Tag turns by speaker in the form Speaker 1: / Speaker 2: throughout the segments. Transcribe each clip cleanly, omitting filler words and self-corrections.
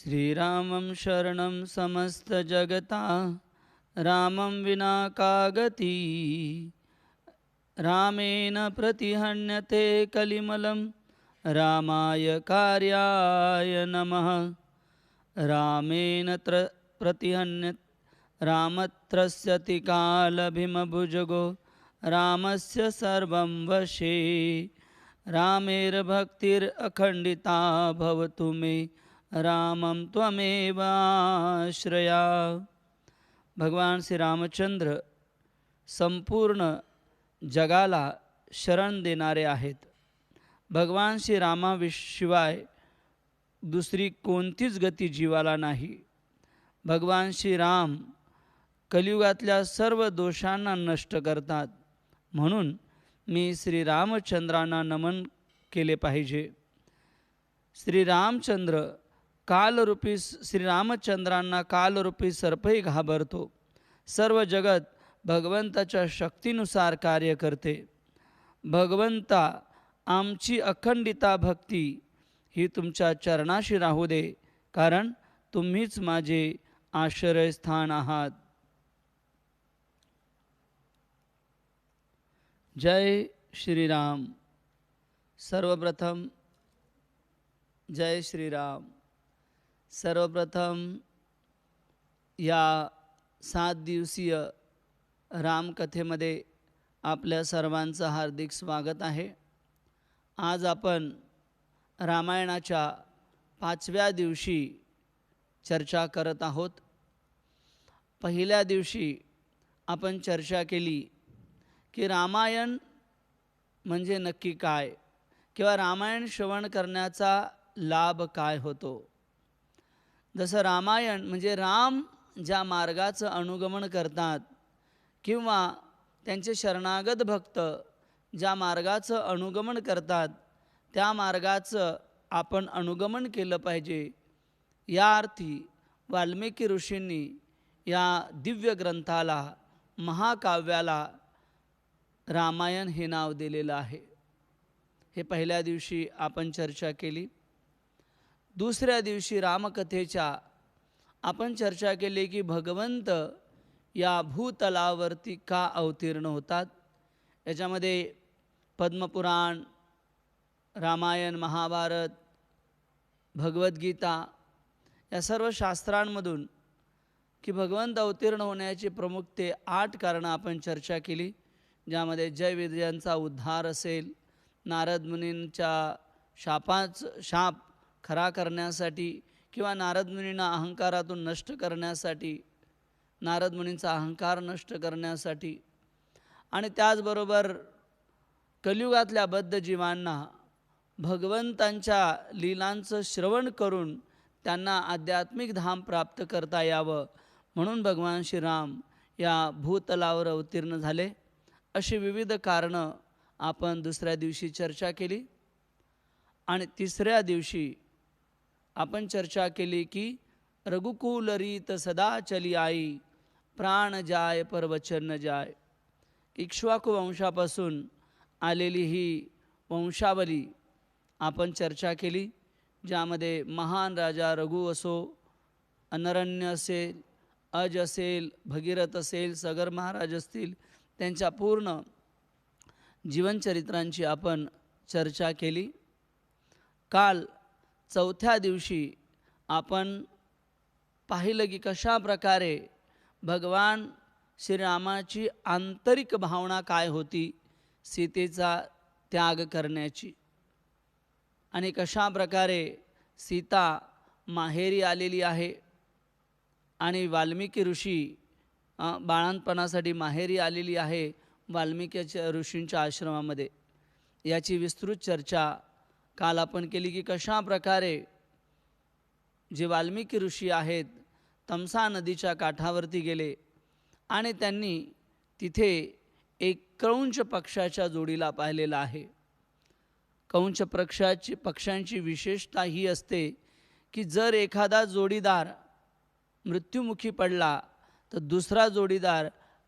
Speaker 1: श्रीरामं शरणं समस्तजगता रामं विना का गति। रामेण प्रतिहन्यते कलिमलं रामाय कार्याय नमः। रामेण प्रतिहन्यते रामत्रस्यति कालभीमभुजगो रामस्य सर्वं वशे। रामेर्भक्तिरखण्डिता भवतु मे रामं त्वमेव आश्रया। भगवान श्री रामचंद्र संपूर्ण जगाला शरण देणारे आहेत। भगवान श्री रामाशिवाय दुसरी कोणतीच गती जीवाला नाही। भगवान श्री राम कलियुगातल्या सर्व दोषांना नष्ट करतात, म्हणून मी श्री रामचंद्रांना नमन केले पाहिजे। श्री रामचंद्र कालरूपी श्रीरामचंद्रांना कालरूपी सर्पही घाबरतो। सर्व जगत भगवंताच्या शक्तीनुसार कार्य करते। भगवंता, आमची अखंडिता भक्ती ही तुमच्या चरणाशी राहू दे, कारण तुम्हीच माझे आश्रयस्थान आहात। जय श्रीराम। सर्वप्रथम जय श्रीराम। सर्वप्रथम या 7 दिवसीय रामकथेमध्ये आपल्या सर्वांचं हार्दिक स्वागत आहे। आज आपण रामायणाच्या 5व्या दिवशी चर्चा करत आहोत। पहिल्या दिवशी आपण चर्चा केली की रामायण म्हणजे नक्की काय, किंवा रामायण श्रवण करण्याचा लाभ काय होतो। जसं रामायण म्हणजे राम ज्या मार्गाचं अनुगमन करतात, किंवा त्यांचे शरणागत भक्त ज्या मार्गाचं अनुगमन करतात, त्या मार्गाचं आपण अनुगमन केलं पाहिजे। या अर्थी वाल्मिकी ऋषींनी या दिव्य ग्रंथाला, महाकाव्याला रामायण हे नाव दिलेलं आहे। हे पहिल्या दिवशी आपण चर्चा केली। दुसऱ्या दिवशी रामकथेच्या आपण चर्चा केली की भगवंत या भूतलावरती का अवतीर्ण होतात। याच्यामध्ये पद्मपुराण, रामायण, महाभारत, भगवद्गीता या सर्व शास्त्रांमधून की भगवंत अवतीर्ण होण्याची प्रमुख ते 8 कारणं आपण चर्चा केली, ज्यामध्ये जयविजयांचा उद्धार असेल, नारद मुनींच्या शाप खरा करण्यासाठी, किंवा नारद मुनींना अहंकारातून नष्ट करण्यासाठी, नारद मुनींचा अहंकार नष्ट करण्यासाठी, आणि त्याचबरोबर कलियुगातल्या बद्ध जीवांना भगवंतांच्या लीलांचं श्रवण करून त्यांना आध्यात्मिक धाम प्राप्त करता यावं, म्हणून भगवान श्रीराम या भूतलावर अवतीर्ण झाले। अशी विविध कारणं आपण दुसऱ्या दिवशी चर्चा केली। आणि तिसऱ्या दिवशी आपण चर्चा केली की रघुकुल रीत सदा चली आई, प्राण जाय पर वचन न जाय। इक्ष्वाकु वंशापासून आलेली ही वंशावली आपण चर्चा केली, ज्यामध्ये महान राजा रघु असो, अनरण्य असेल, अज असेल, भगीरथ असेल, सगर महाराज असतील, त्यांच्या पूर्ण जीवनचरित्रांची आपण चर्चा केली। काल 4थ्या दिवशी आपण पाहिलं की कशा प्रकारे भगवान श्रीरामाची आंतरिक भावना काय होती सीतेचा त्याग करण्याची, आणि कशा प्रकारे सीता माहेरी आलेली आहे आणि वाल्मिकी ऋषी बाळंतपणासाठी माहेरी आलेली आहे वाल्मिकीच्या ऋषींच्या आश्रमामध्ये। याची विस्तृत चर्चा काल आपण केली की कशा प्रकारे जे वाल्मिकी ऋषी आहेत तमसा नदीच्या काठावरती गेले आणि त्यांनी तिथे एक क्रौंच पक्षाच्या जोडीला पाहिलेला आहे। क्रौंच पक्ष्यांची विशेषता ही असते की जर एखादा जोडीदार मृत्युमुखी पडला तर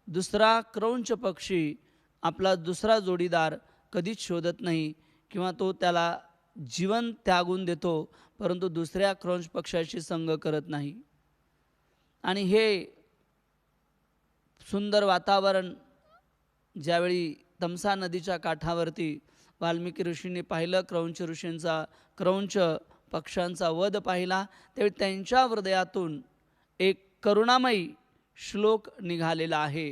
Speaker 1: दुसरा क्रौंच पक्षी आपला दुसरा जोडीदार कधीच शोधत नाही, किंवा तो त्याला जीवन त्यागून देतो, परंतु दुसऱ्या क्रौंच पक्षाशी संग करत नाही. आणि हे सुंदर वातावरण ज्यावेळी तमसा नदीच्या काठावरती वाल्मिकी ऋषींनी पाहिलं, क्रौंच पक्ष्यांचा वध पाहिला, त्यावेळी त्यांच्या हृदयातून एक करुणामयी श्लोक निघालेला आहे,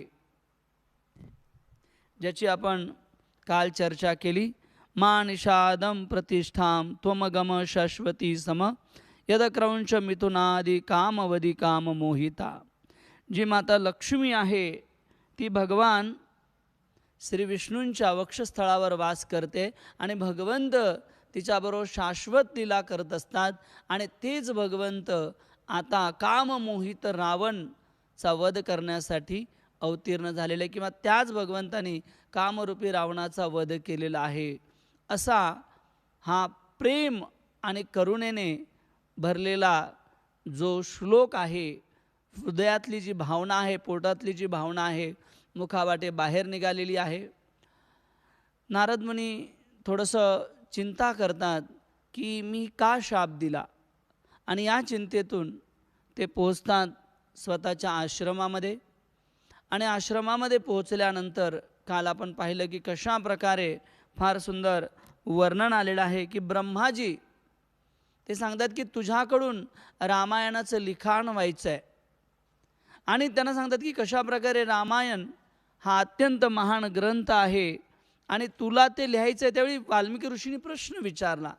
Speaker 1: ज्याची आपण काल चर्चा केली. मा निषादम प्रतिष्ठाम त्वमगम शाश्वती सम यद क्रौंच मिथुनादि कामवदी काम मोहिता. जी माता लक्ष्मी आहे ती भगवान श्री विष्णूंच्या वक्षस्थळावर वास करते आणि भगवंत तिच्याबरोबर शाश्वत लीला करत असतात. आणि तेच भगवंत आता काममोहित रावणचा वध करण्यासाठी अवतीर्ण झालेले, किंवा त्याच भगवंतानी कामरूपी रावणाचा वध केलेला आहे. असा हा प्रेम आणि करुणेने भरलेला जो श्लोक आहे, हृदयातली जी भावना आहे, पोटातली जी भावना आहे, मुखावाटे बाहेर निघालेली आहे. नारद मुनी थोडंसं चिंता करतात की मी का शाप दिला, आणि या चिंतेतून ते पोहोचतात स्वतःच्या आश्रमामध्ये. आणि आश्रमामध्ये पोहोचल्यानंतर काल आपण पाहिलं की कशा प्रकारे फार सुंदर वर्णन आलेलं आहे की ब्रह्माजी ते सांगतात की तुझ्याकडून रामायणाचं लिखाण व्हायचं आहे. आणि त्यांना सांगतात की कशा प्रकारे रामायण हा अत्यंत महान ग्रंथ आहे आणि तुला ते लिहायचं आहे. त्यावेळी वाल्मिकी ऋषींनी प्रश्न विचारला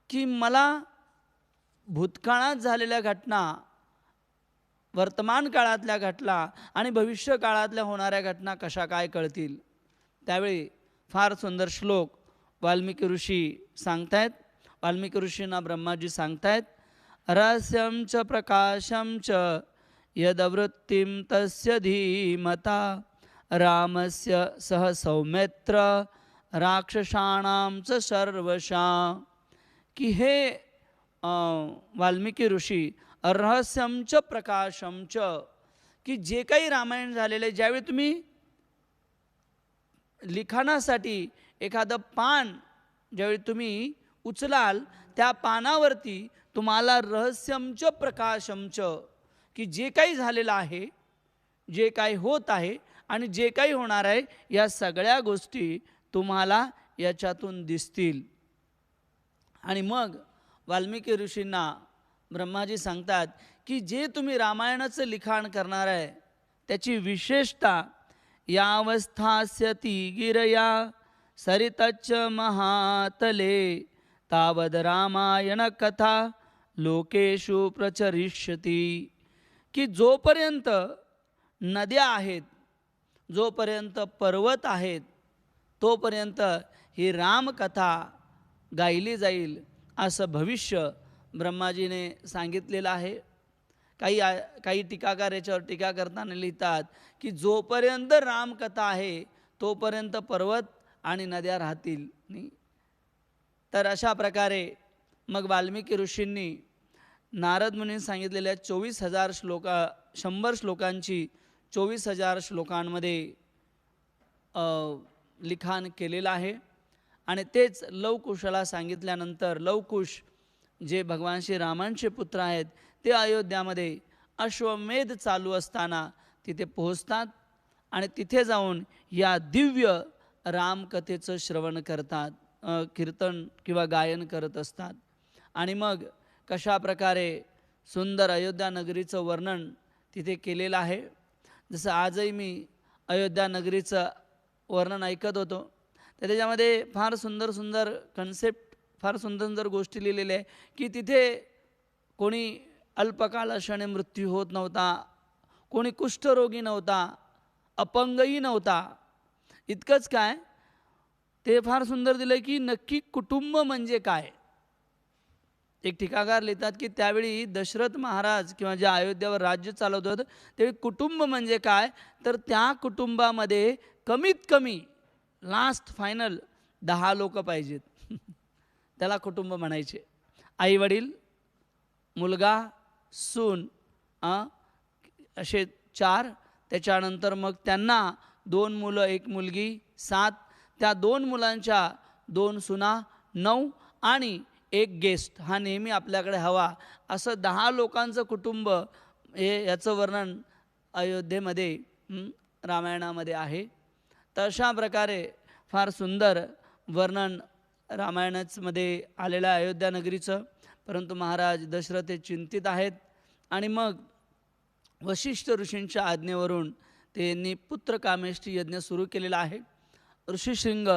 Speaker 1: की मला भूतकाळात झालेल्या घटना, वर्तमान काळातल्या घटना आणि भविष्य काळातल्या होणाऱ्या घटना कशा काय कळतील. त्यावेळी फार सुंदर श्लोक वाल्मिकी ऋषी सांगतायत. वाल्मिकी ऋषींना ब्रह्माजी सांगतायत, रहस्यं च प्रकाशं च यदवृत्तिं तस्य धीमता रामस्य सह सौमित्र राक्षसाणां च सर्वशा. की हे वाल्मिकी ऋषी रहस्यं च प्रकाशं च, की जे काही रामायण झालेले, ज्यावेळी तुम्ही लिखाणासाठी एखादं पान ज्यावेळी तुम्ही उचलाल, त्या पानावरती तुम्हाला रहस्यं च प्रकाशं च, की जे काही झालेलं आहे, जे काही होत आहे आणि जे काही होणार आहे, या सगळ्या गोष्टी तुम्हाला याच्यातून दिसतील. आणि मग वाल्मिकी ऋषींना ब्रह्माजी सांगतात की जे तुम्ही रामायणाचं लिखाण करणार आहे त्याची विशेषता यावस्थास्यति गिरया सरितच्च महातले तावद रामायण कथा लोकेषु प्रचरिष्यति. की जोपर्यंत नद्या आहेत, जोपर्यंत पर्वत आहेत, तोपर्यंत ही रामकथा गायली जाईल असं भविष्य ब्रह्माजीने सांगितलेलं आहे. काही टीकाकार याच्यावर टीका करताना लिहितात की जोपर्यंत रामकथा आहे तोपर्यंत पर्वत आणि नद्या राहतील नाही. तर अशा प्रकारे मग वाल्मिकी ऋषींनी नारद मुनींनी सांगितलेल्या 24,000 100 श्लोकांची 24,000 श्लोकांमध्ये लिखाण केलेलं आहे. आणि तेच लवकुशाला सांगितल्यानंतर लवकुश जे भगवान श्री रामांचे पुत्र आहेत ते अयोध्यामध्ये अश्वमेध चालू असताना तिथे पोहोचतात आणि तिथे जाऊन या दिव्य रामकथेचं श्रवण करतात, कीर्तन किंवा गायन करत असतात. आणि मग कशा प्रकारे सुंदर अयोध्या नगरीचं वर्णन तिथे केलेलं आहे. जसं आजही मी अयोध्या नगरीचं वर्णन ऐकत होतो, तर त्याच्यामध्ये फार सुंदर सुंदर कन्सेप्ट, फार सुंदर सुंदर गोष्टी लिहिलेल्या आहे की तिथे कोणी अल्पकाळाने मृत्यू होत नव्हता, कोणी कुष्ठरोगी नव्हता, अपंगही नव्हता. इतकंच काय, ते फार सुंदर दिलं की नक्की कुटुंब म्हणजे काय. एक टीकाकार लिहितात की त्यावेळी दशरथ महाराज किंवा जे अयोध्यावर राज्य चालवत होतं त्यावेळी कुटुंब म्हणजे काय, तर त्या कुटुंबामध्ये कमीत कमी लास्ट फायनल 10 लोक पाहिजेत. त्याला कुटुंब म्हणायचे. आई वडील, मुलगा, सून, असे 4. त्याच्यानंतर मग त्यांना 2 मुलं 1 मुलगी 7, त्या 2 मुलांच्या 2 सुना 9, आणि एक गेस्ट हा नेहमी आपल्याकडे हवा, असं 10 लोकांचं कुटुंब हे याचं वर्णन अयोध्येमध्ये रामायणामध्ये आहे. तर अशा प्रकारे फार सुंदर वर्णन रामायणामध्ये आलेलं आहे अयोध्या नगरीचं. परंतु महाराज दशरथ हे चिंतित आहेत आणि मग वशिष्ठ ऋषींच्या आज्ञेवरून त्यांनी पुत्रकामेष्टी यज्ञ सुरू केलेला आहे ऋषीशृंग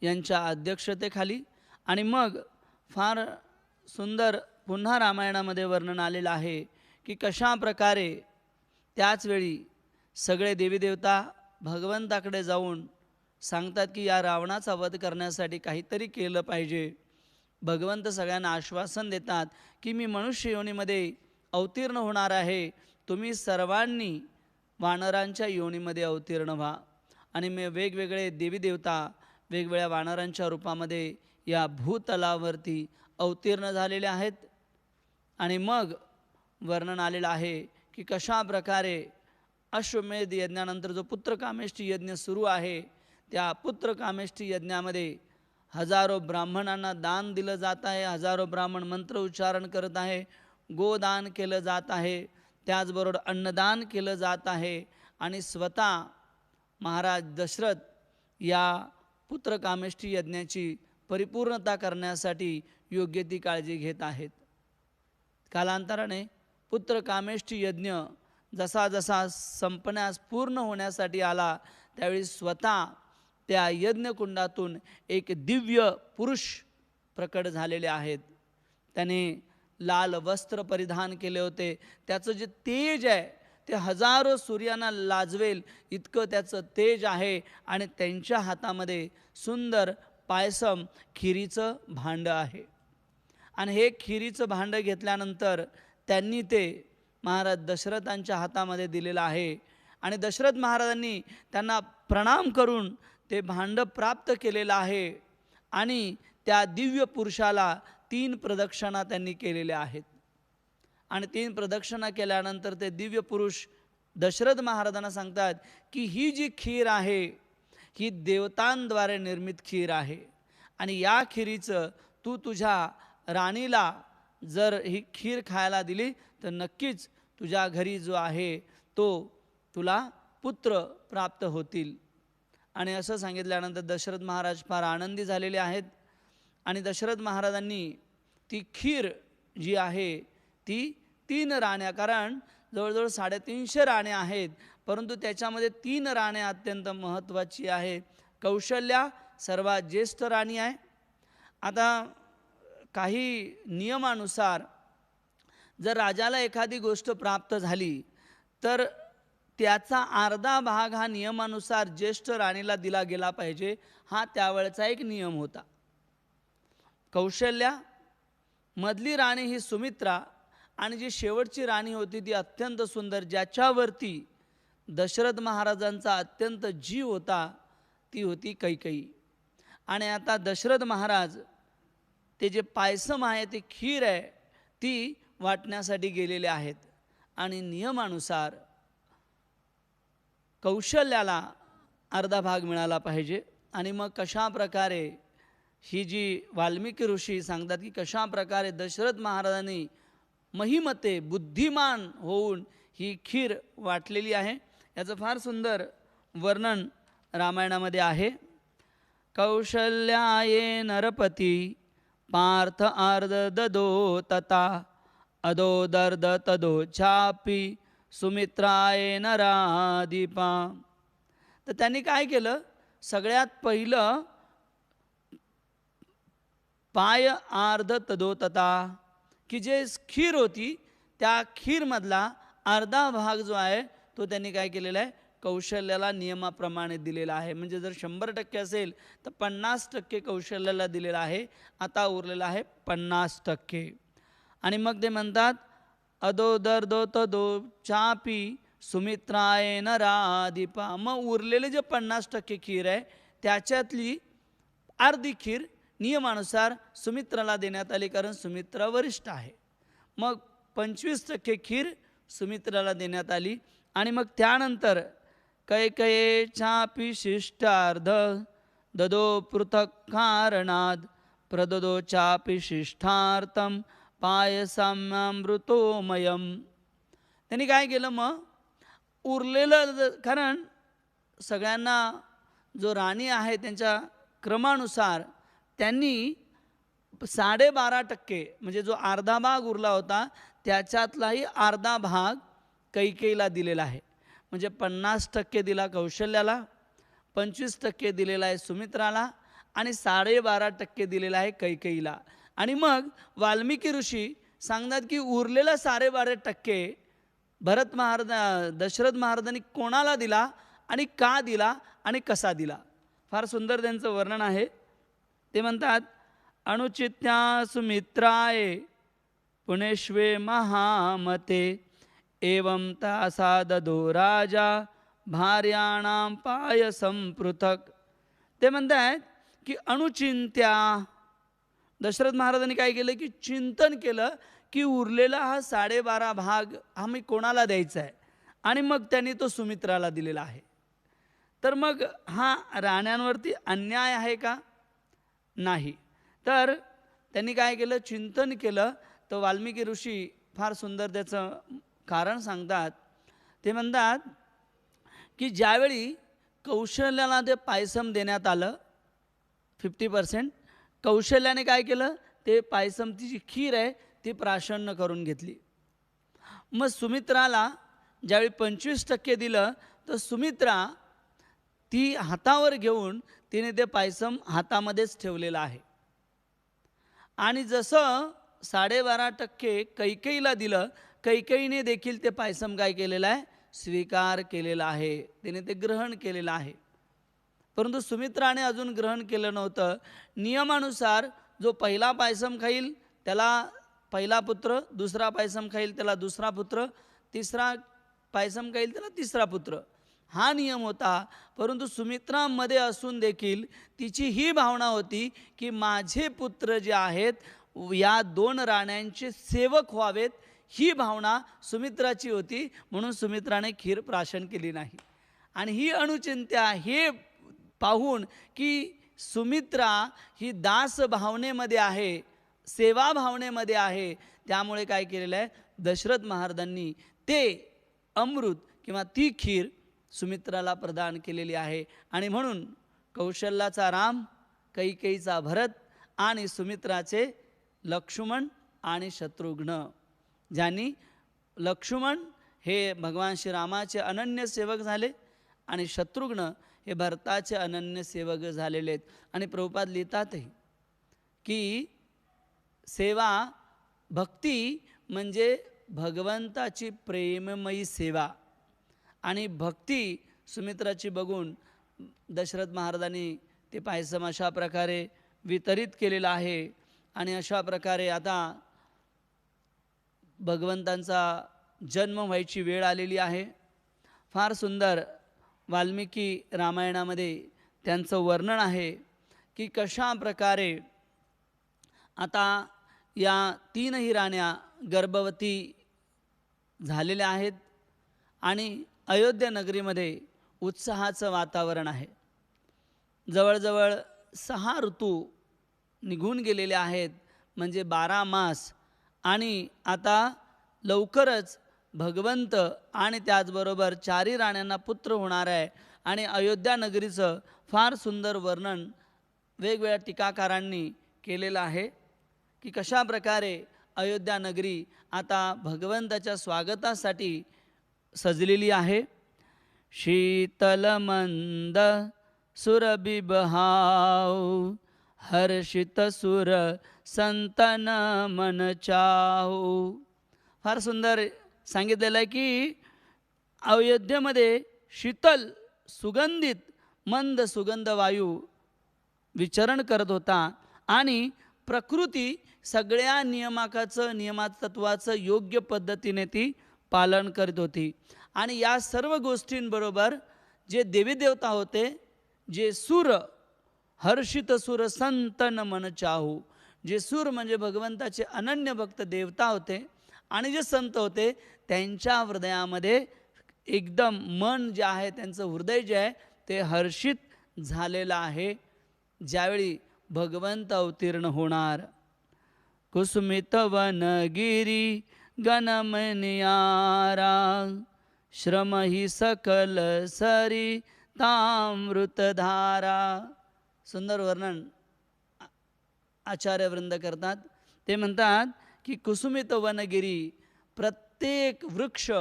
Speaker 1: यांच्या अध्यक्षतेखाली. आणि मग फार सुंदर पुन्हा रामायणामध्ये वर्णन आलेलं आहे की कशा प्रकारे त्याचवेळी सगळे देवीदेवता भगवंताकडे जाऊन सांगतात की या रावणाचा वध करण्यासाठी काहीतरी केलं पाहिजे. भगवंत सगळ्यांना आश्वासन देतात की मी मनुष्य योनीमध्ये अवतीर्ण होणार आहे, तुम्ही सर्वांनी वानरांच्या योनीमध्ये अवतीर्ण व्हा. आणि मी वेगवेगळे देवीदेवता वेगवेगळ्या वानरांच्या रूपामध्ये या भूतलावरती अवतीर्ण झालेले आहेत. आणि मग वर्णन आलेलं आहे की कशा प्रकारे अश्वमेध यज्ञानंतर जो पुत्रकामेष्टी यज्ञ सुरू आहे, त्या पुत्रकामेष्टी यज्ञामध्ये हजारो ब्राह्मणांना दान दिलं जात आहे, हजारो ब्राह्मण मंत्र उच्चारण करत आहे, गोदान केलं जात आहे, त्याचबरोबर अन्नदान केलं जात आहे. आणि स्वतः महाराज दशरथ या पुत्रकामेष्टी यज्ञाची परिपूर्णता करण्यासाठी योग्य ती काळजी घेत आहेत. कालांतराने पुत्रकामेष्टी यज्ञ जसा जसा संपण्यास पूर्ण होण्यासाठी आला, त्यावेळी स्वतः त्या यज्ञकुंडातून एक दिव्य पुरुष प्रकट झालेले आहेत. त्याने लाल वस्त्र परिधान केले होते. त्याचं जे तेज आहे ते हजारो सूर्यांना लाजवेल इतकं त्याचं तेज आहे. आणि त्यांच्या हातामध्ये सुंदर पायसम खिरीचं भांडं आहे. आणि हे खिरीचं भांडं घेतल्यानंतर त्यांनी ते महाराज दशरथांच्या हातामध्ये दिलेलं आहे. आणि दशरथ महाराजांनी त्यांना प्रणाम करून ते भांडं प्राप्त केलेलं आहे. आणि त्या दिव्य पुरुषाला 3 प्रदक्षिणा त्यांनी केलेल्या आहेत. आणि 3 प्रदक्षिणा केल्यानंतर ते दिव्य पुरुष दशरथ महाराजांना सांगतात की ही जी खीर आहे ही देवतांद्वारे निर्मित खीर आहे. आणि या खिरीचं तू तुझ्या राणीला जर ही खीर खायला दिली तर नक्कीच तुझ्या घरी जो आहे तो तुला पुत्र प्राप्त होतील. आणि असं सांगितल्यानंतर दशरथ महाराज फार आनंदी झालेले आहेत. आणि दशरथ महाराजांनी ती खीर जी आहे ती 3 राण्या, कारण जवळजवळ 350 राण्या आहेत, परंतु त्याच्यामध्ये 3 राण्या अत्यंत महत्त्वाची आहे. कौशल्या सर्वात ज्येष्ठ राणी आहे. आता काही नियमानुसार जर राजाला एखादी गोष्ट प्राप्त झाली तर त्याचा अर्धा भाग हा नियमानुसार ज्येष्ठ राणीला दिला गेला पाहिजे, हा त्यावेळचा एक नियम होता. कौशल्या, मधली राणी ही सुमित्रा, आणि जी शेवटची राणी होती ती अत्यंत सुंदर, ज्याच्यावरती दशरथ महाराजांचा अत्यंत जीव होता, ती होती कैकेयी. आणि आता दशरथ महाराज ते जे पायसम आहे, ती खीर आहे, ती वाटण्यासाठी गेलेले आहेत. आणि नियमानुसार कौशल्याला अर्धा भाग मिळाला पाहिजे. आणि मग कशा प्रकारे ही जी वाल्मिकी ऋषी सांगतात की कशा प्रकारे दशरथ महाराजांनी महिमते बुद्धिमान होऊन ही खीर वाटलेली आहे, याचं फार सुंदर वर्णन रामायणामध्ये आहे. कौशल्याये नरपती पार्थ अर्ध ददो तता अदो दर्द तदो चापी सुमित्राय नरादीपा. तर त्यांनी काय केलं, सगळ्यात पहिलं पाय अर्ध तदो तता, की जे खीर होती त्या खीरमधला अर्धा भाग जो आहे तो त्यांनी काय केलेला आहे, कौशल्याला नियमाप्रमाणे दिलेला आहे. म्हणजे जर 100% असेल तर 50% कौशल्याला दिलेला आहे, आता उरलेला आहे 50%. आणि मग ते म्हणतात अदो दर्दो तदो चापी सुमित्राय नरादीपा. मग उरलेले जे 50% खीर आहे त्याच्यातली अर्धी खीर नियमानुसार सुमित्राला देण्यात आली, कारण सुमित्रा वरिष्ठ आहे. मग 25% खीर सुमित्राला देण्यात आली. आणि मग त्यानंतर कैकेयीचापि शिष्टार्ध ददो पृथक कारणाद प्रददो चापि शिष्ठार्थम पायसाम्यामृतोमयम. त्यांनी काय केलं मग उरलेलं, कारण सगळ्यांना जो राणी आहे त्यांच्या क्रमानुसार त्यांनी 12.5% म्हणजे जो अर्धा भाग उरला होता त्याच्यातलाही अर्धा भाग कैकेयीला दिलेला आहे. म्हणजे 50% दिला कौशल्याला, 25% दिलेला आहे सुमित्राला आणि 12.5% दिलेला आहे कैकेयीला. आणि मग वाल्मिकी ऋषी सांगतात की उरलेला 12.5% दशरथ महाराजांनी कोणाला दिला आणि का दिला आणि कसा दिला. फार सुंदर त्यांचं वर्णन आहे. ते म्हणतात अनुचित्या सुमित्राय पुणेश्वे महामते एवं तासा ददो राजा भार्याणाम पायसं पृथक. ते म्हणतात की अनुचिंत्या दशरथ महाराजांनी काय केलं की चिंतन केलं की उरलेला हा 12.5 भाग हा मी कोणाला द्यायचा आहे आणि मग त्यांनी तो सुमित्राला दिलेला आहे. तर मग हा राण्यांवरती अन्याय आहे का? नाही. तर त्यांनी काय केलं चिंतन केलं. तर वाल्मिकी ऋषी फार सुंदर त्याचं कारण सांगतात. ते म्हणतात की ज्यावेळी कौशल्याला ते पायसम देण्यात आलं 50%, कौशल्याने काय केलं ते पायसमची जी खीर आहे ती प्राशन्न करून घेतली. मग सुमित्राला ज्यावेळी 25% दिलं तर सुमित्रा ती हातावर घेऊन तिने ते पायसम हातामध्येच ठेवलेलं आहे. आणि जसं 12.5% कैकेयीला दिलं, कैकेयीने देखील ते पायसम काय केलेलं आहे स्वीकार केलेला आहे, तिने ते ग्रहण केलेलं आहे. परंतु सुमित्राने अजून ग्रहण केलं नव्हतं. नियमानुसार जो पहिला पायसम खाईल त्याला पहिला पुत्र, दुसरा पायसम खाईल त्याला दुसरा पुत्र, तिसरा पायसम खाईल त्याला तिसरा पुत्र, हा नियम होता. परंतु सुमित्रामध्ये असून देखील तिची ही भावना होती की माझे पुत्र जे आहेत या 2 राण्यांचे सेवक व्हावेत, ही भावना सुमित्राची होती. म्हणून सुमित्राने खीर प्राशन केली नाही. आणि ही अनुचिंत्या हे पाहून की सुमित्रा ही दास भावनेमध्ये आहे, सेवा भावनेमध्ये आहे, त्यामुळे काय केलेलं आहे दशरथ महाराजांनी ते अमृत किंवा ती खीर सुमित्राला प्रदान केलेली आहे. आणि म्हणून कौशल्याचा राम, कैकेयीचा भरत आणि सुमित्राचे लक्ष्मण आणि शत्रुघ्न, ज्यांनी लक्ष्मण हे भगवान श्रीरामाचे अनन्य सेवक झाले आणि शत्रुघ्न हे भरताचे अनन्य सेवक झालेले आहेत. आणि प्रभुपाद लिहितातही की सेवा भक्ती म्हणजे भगवंताची प्रेममयी सेवा. आणि भक्ती सुमित्राची बघून दशरथ महाराजांनी ते पायसम अशा प्रकारे वितरित केलेलं आहे. आणि अशा प्रकारे आता भगवंतांचा जन्म व्हायची वेळ आलेली आहे. फार सुंदर वाल्मिकी रामायणामध्ये त्यांचं वर्णन आहे की कशा प्रकारे आता या 3ही राण्या गर्भवती झालेल्या आहेत आणि अयोध्या नगरीमध्ये उत्साहाचं वातावरण आहे. जवळजवळ 6 ऋतू निघून गेलेले आहेत, म्हणजे 12 मास. आणि आता लवकरच भगवंत आणि त्याचबरोबर 4 राण्यांना पुत्र होणार आहे. आणि अयोध्या नगरीचं फार सुंदर वर्णन वेगवेगळ्या टीकाकारांनी केलेलं आहे की कशा प्रकारे अयोध्या नगरी आता भगवंताच्या स्वागतासाठी सजलेली आहे. शीतलमंद सुरबिबहाव हर्षित सुर संतन मन चाहू. फार सुंदर सांगितलेलं आहे की अयोध्येमध्ये शीतल सुगंधित मंद सुगंध वायू विचरण करत होता आणि प्रकृती सगळ्या नियमतत्वाचं योग्य पद्धतीने ती पालन करीत होती. आणि या सर्व गोष्टींबरोबर जे देवी देवता होते, जे सूर हर्षित सूर संतन मन चाहू, जे सूर म्हणजे भगवंताचे अनन्य भक्त देवता होते आणि जे संत होते त्यांच्या हृदयामध्ये एकदम मन जे आहे, त्यांचं हृदय जे आहे ते हर्षित झालेलं आहे. ज्यावेळी भगवंत अवतीर्ण होणार. कुसुमित वनगिरी गणमनियारा श्रम ही सकल सरी तामृतधारा. सुंदर वर्णन आचार्यवृंद करतात. ते म्हणतात की कुसुमित वनगिरी, प्रत्येक वृक्ष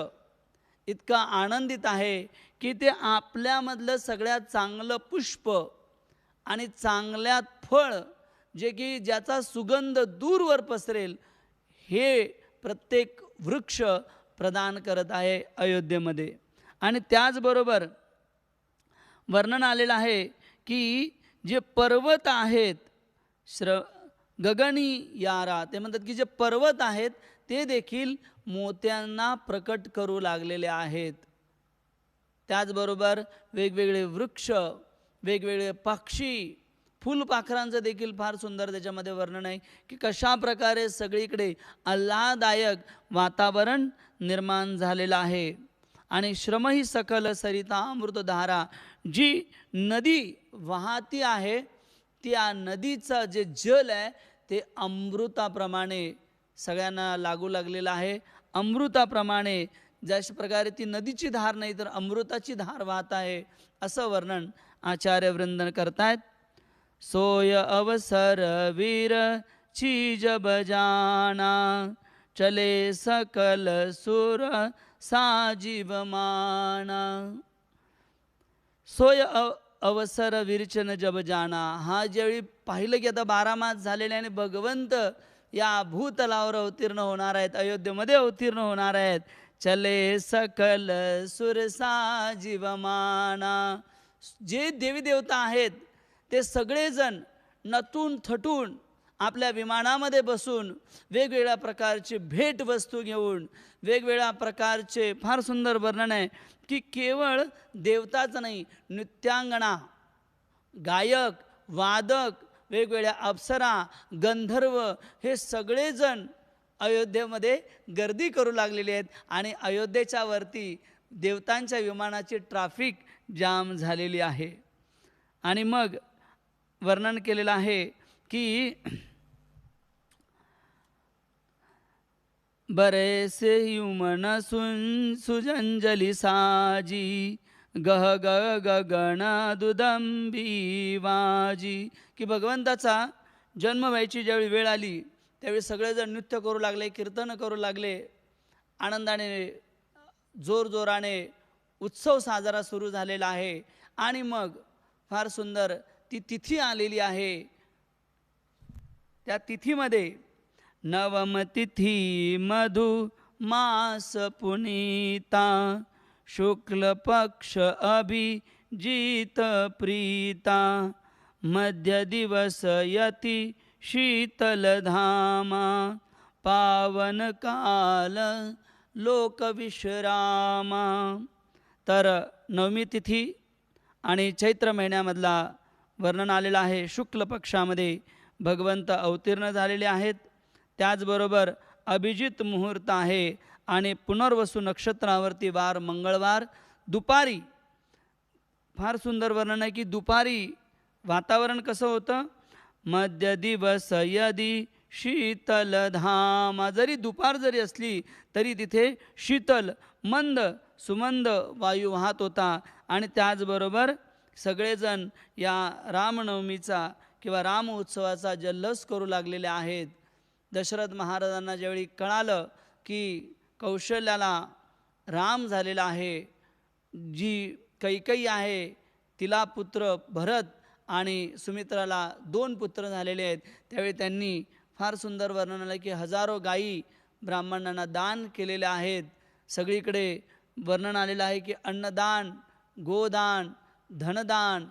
Speaker 1: इतका आनंदित आहे की ते आपल्यामधलं सगळ्यात चांगलं पुष्प आणि चांगल्यात फळ, जे की ज्याचा सुगंध दूरवर पसरेल, हे प्रत्येक वृक्ष प्रदान करत आहे अयोध्येमध्ये. आणि त्याचबरोबर वर्णन आलेलं आहे की जे पर्वत आहेत गगनी यारा, ते म्हणतात की जे पर्वत आहेत ते देखील मोत्यांना प्रकट करू लागलेले आहेत. त्याचबरोबर वेगवेगळे वृक्ष, वेगवेगळे पक्षी, फुलपाखरांचं देखील फार सुंदर त्याच्यामध्ये वर्णन आहे की कशा प्रकारे सगळीकडे आल्हाददायक वातावरण निर्माण झालेलं आहे. आणि श्रम ही सकल सरिता अमृतधारा, जी नदी वाहती आहे त्या नदीचं जे जल आहे ते अमृताप्रमाणे सगळ्यांना लागू लागलेलं आहे. अमृताप्रमाणे, ज्याच प्रकारे ती नदीची धार नाही तर अमृताची धार वाहत आहे, असं वर्णन आचार्यवृंद करतायत. सोय अवसर वीर चीज बजाना चले सकल सुर साजीवमाना. सोय अवसर विरचन जब जाना, हा ज्यावेळी पाहिलं की आता 12 मास झालेले आणि भगवंत या भूतलावर अवतीर्ण होणार आहेत, अयोध्येमध्ये अवतीर्ण होणार आहेत. चले सकल सुरसा जीवमाना, जे देवी देवता आहेत ते सगळेजण नटून थटून आपल्या विमानामध्ये बसून वेगवेगळ्या प्रकारचे भेटवस्तू घेऊन, वेगवेगळ्या प्रकारचे, फार सुंदर वर्णन आहे की केवळ देवताच नाही, नृत्यांगना, गायक, वादक, वेगवेगळ्या अप्सरा, गंधर्व, हे सगळेजण अयोध्येमध्ये गर्दी करू लागलेले आहेत. आणि अयोध्येच्या वरती देवतांच्या विमानाची ट्रॅफिक जाम झालेली आहे. आणि मग वर्णन केलेलं आहे की बरेसे युमन सुजंजली साजी गह ग गगन दुदंबी वाजी, की भगवंताचा जन्म व्हायची ज्यावेळी वेळ आली त्यावेळी सगळेजण नृत्य करू लागले, कीर्तन करू लागले, आनंदाने जोरजोराने उत्सव साजरा सुरू झालेला आहे. आणि मग फार सुंदर ती तिथी आलेली आहे. त्या तिथीमध्ये नवम तिथी मधु मास पुनीता शुक्ल पक्ष अभिजीत प्रीता मध्य दिवस यति शीतल धामा पावन काल लोक विश्रामा. तर नवमी तिथी आणि चैत्र महिन्यामधला वर्णन आलेलं आहे. शुक्ल पक्षामध्ये भगवंत अवतीर्ण झालेले आहेत. त्याचबरोबर अभिजित मुहूर्त आहे आणि पुनर्वसू नक्षत्रावरती वार मंगळवार दुपारी. फार सुंदर वर्णन आहे की दुपारी वातावरण कसं होतं. मध्य दिवस यदी शीतल धामा, जरी दुपार जरी असली तरी तिथे शीतल मंद सुमंद वायू वाहत होता. आणि त्याचबरोबर सगळेजण या रामनवमीचा किंवा राम उत्सवाचा जल्लोष करू लागलेले आहेत. दशरथ महाराजांना ज्यावेळी कळालं की कौशल्याला राम झालेला आहे, जी कैकेयी आहे तिला पुत्र भरत आणि सुमित्राला 2 पुत्र झालेले आहेत, त्यावेळी त्यांनी फार सुंदर वर्णन आलं की हजारो गायी ब्राह्मणांना दान केलेले आहेत. सगळीकडे वर्णन आलेलं आहे की अन्नदान, गोदान, धनदान,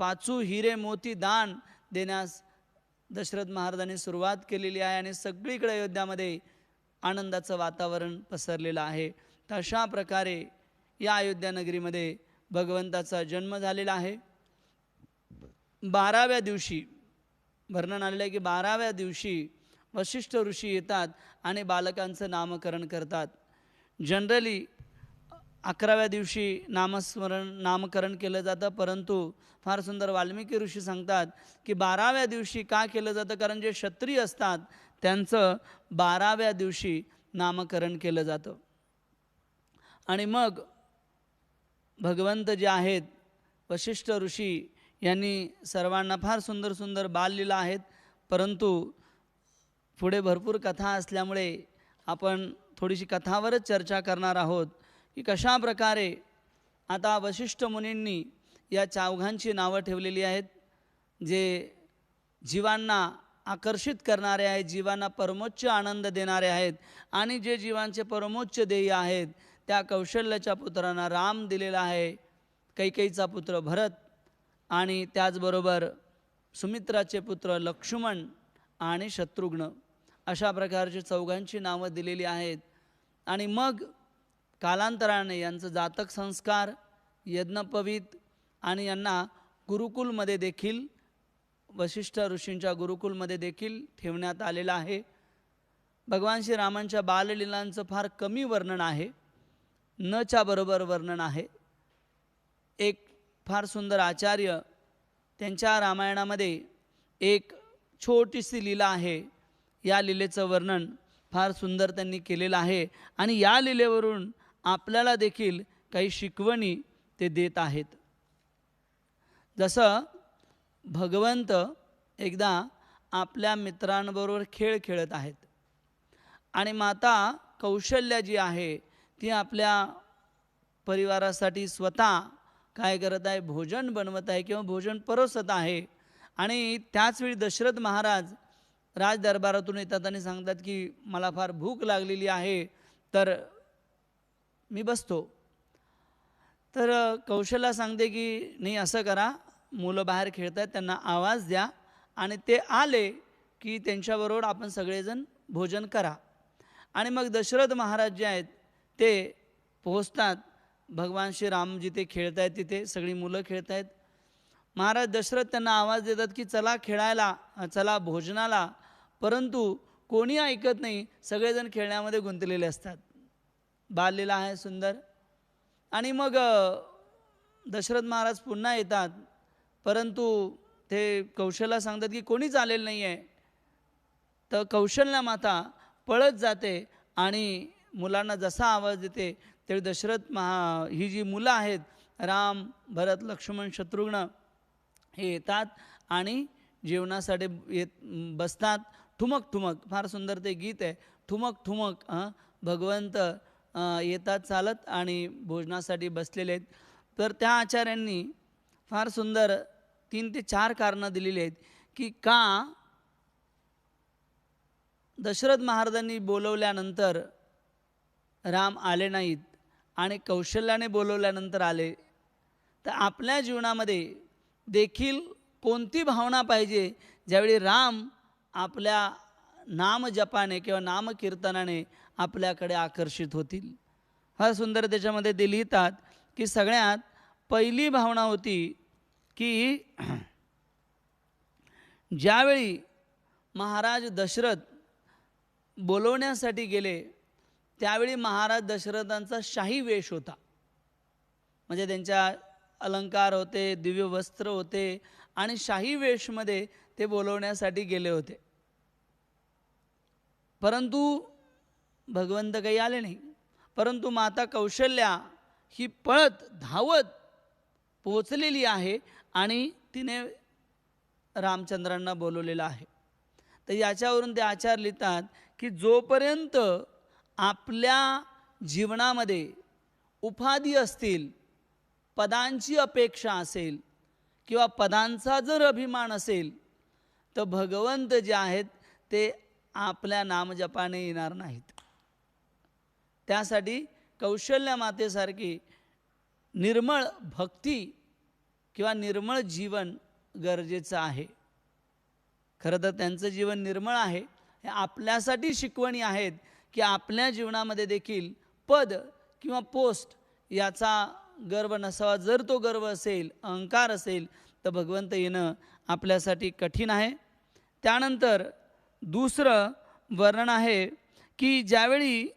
Speaker 1: 5 हिरे मोती दान देण्यास दशरथ महाराजांनी सुरुवात केलेली आहे. आणि सगळीकडे अयोध्यामध्ये आनंदाचं वातावरण पसरलेलं आहे. तर अशा प्रकारे या अयोध्या नगरीमध्ये भगवंताचा जन्म झालेला आहे. 12व्या दिवशी वर्णन आलेलं आहे की 12व्या दिवशी वशिष्ठ ऋषी येतात आणि बालकांचं नामकरण करतात. जनरली 11व्या दिवशी नामकरण केलं जातं, परंतु फार सुंदर वाल्मिकी ऋषी सांगतात की 12व्या दिवशी का केलं जातं, कारण जे क्षत्रिय असतात त्यांचं 12व्या दिवशी नामकरण केलं जातं. आणि मग भगवंत जे आहेत वशिष्ठ ऋषी यांनी सर्वांना फार सुंदर सुंदर बाललीला आहेत, परंतु पुढे भरपूर कथा असल्यामुळे आपण थोडीशी कथावरच चर्चा करणार आहोत की कशा प्रकारे आता वशिष्ठ मुनींनी या चौघांची नावं ठेवलेली आहेत, जे जीवांना आकर्षित करणारे आहेत, जीवांना परमोच्च आनंद देणारे आहेत. आणि जे जीवांचे परमोच्च ध्येय आहेत त्या कौशल्याच्या पुत्रांना राम दिलेला आहे, कैकेयीचा पुत्र भरत आणि त्याचबरोबर सुमित्राचे पुत्र लक्ष्मण आणि शत्रुघ्न, अशा प्रकारची चौघांची नावं दिलेली आहेत. आणि मग कालांतराने यांचं जातक संस्कार, यज्ञपवीत आणि यांना गुरुकुलमध्ये देखील, वशिष्ठ ऋषींच्या गुरुकुलमध्ये देखील ठेवण्यात आलेलं आहे. भगवान श्रीरामांच्या बाललीलांचं फार कमी वर्णन आहे, नच्या बरोबर वर्णन आहे. एक फार सुंदर आचार्य त्यांच्या रामायणामध्ये एक छोटीशी लीला आहे, या लीलेचं वर्णन फार सुंदर त्यांनी केलेलं आहे. आणि या लीलेवरून आपल्याला देखील काही शिकवणी ते देत आहेत. जसं भगवंत एकदा आपल्या मित्रांबरोबर खेळ खेळत आहेत आणि माता कौशल्या जी आहे ती आपल्या परिवारासाठी स्वतः काय करत आहे, भोजन बनवत आहे किंवा भोजन परोसत आहे. आणि त्याचवेळी दशरथ महाराज राजदरबारातून येतात आणि सांगतात की मला फार भूक लागलेली आहे, तर मी बसतो. तर कौशल्या सांगते की नाही, असं करा, मुलं बाहेर खेळत आहेत त्यांना आवाज द्या आणि ते आले की त्यांच्याबरोबर आपण सगळेजण भोजन करा. आणि मग दशरथ महाराज जे आहेत ते पोहोचतात, भगवान श्रीराम जिथे खेळत आहेत तिथे सगळी मुलं खेळत आहेत. महाराज दशरथ त्यांना आवाज देतात की चला खेळायला, चला भोजनाला, परंतु कोणी ऐकत नाही, सगळेजण खेळण्यामध्ये गुंतलेले असतात. बाललीला आहे सुंदर. आणि मग दशरथ महाराज पुन्हा येतात, परंतु ते कौशल्या सांगतात की कोणीच आलेलं नाही आहे. तर कौशल्या माता पळत जाते आणि मुलांना जसा आवाज देते तेव्हा दशरथ ही जी मुलं आहेत राम, भरत, लक्ष्मण, शत्रुघ्न हे येतात आणि जेवणासाठी बसतात. ठुमक ठुमक, फार सुंदर ते गीत आहे, ठुमक ठुमक भगवंत येतात चालत आणि भोजनासाठी बसलेले आहेत. तर त्या आचार्यांनी फार सुंदर 3 ते 4 कारणं दिलेली आहेत की का दशरथ महाराजांनी बोलवल्यानंतर राम आले नाहीत आणि कौशल्याने बोलवल्यानंतर आले. तर आपल्या जीवनामध्ये देखील कोणती भावना पाहिजे ज्यावेळी राम आपल्या नामजपाने किंवा नामकीर्तनाने आपल्याकडे आकर्षित होतील. फार सुंदर त्याच्यामध्ये ते लिहितात की सगळ्यात पहिली भावना होती की ज्यावेळी महाराज दशरथ बोलवण्यासाठी गेले त्यावेळी महाराज दशरथांचा शाही वेश होता, म्हणजे त्यांच्या अलंकार होते, दिव्य वस्त्र होते आणि शाही वेशमध्ये ते बोलवण्यासाठी गेले होते. परंतु भगवंत काही आले नाही. परंतु माता कौशल्या ही पळत धावत पोचलेली आहे आणि तिने रामचंद्रांना बोलवलेलं आहे. तर याच्यावरून ते आचार लिहितात की जोपर्यंत आपल्या जीवनामध्ये उपाधी असतील, पदांची अपेक्षा असेल किंवा पदांचा जर अभिमान असेल, तर भगवंत जे आहेत ते आपल्या नामजपाने येणार नाहीत. त्यासाठी कौशल्या मातेसारखी निर्मळ भक्ती किंवा निर्मळ जीवन गरजेचं आहे. खरं तर त्यांचं जीवन निर्मळ आहे. हे आपल्यासाठी शिकवणी आहेत की आपल्या जीवनामध्ये देखील पद किंवा पोस्ट याचा गर्व नसावा. जर तो गर्व असेल, अहंकार असेल, तर भगवंत येणं आपल्यासाठी कठीण आहे. त्यानंतर दुसरं वर्णन आहे की ज्यावेळी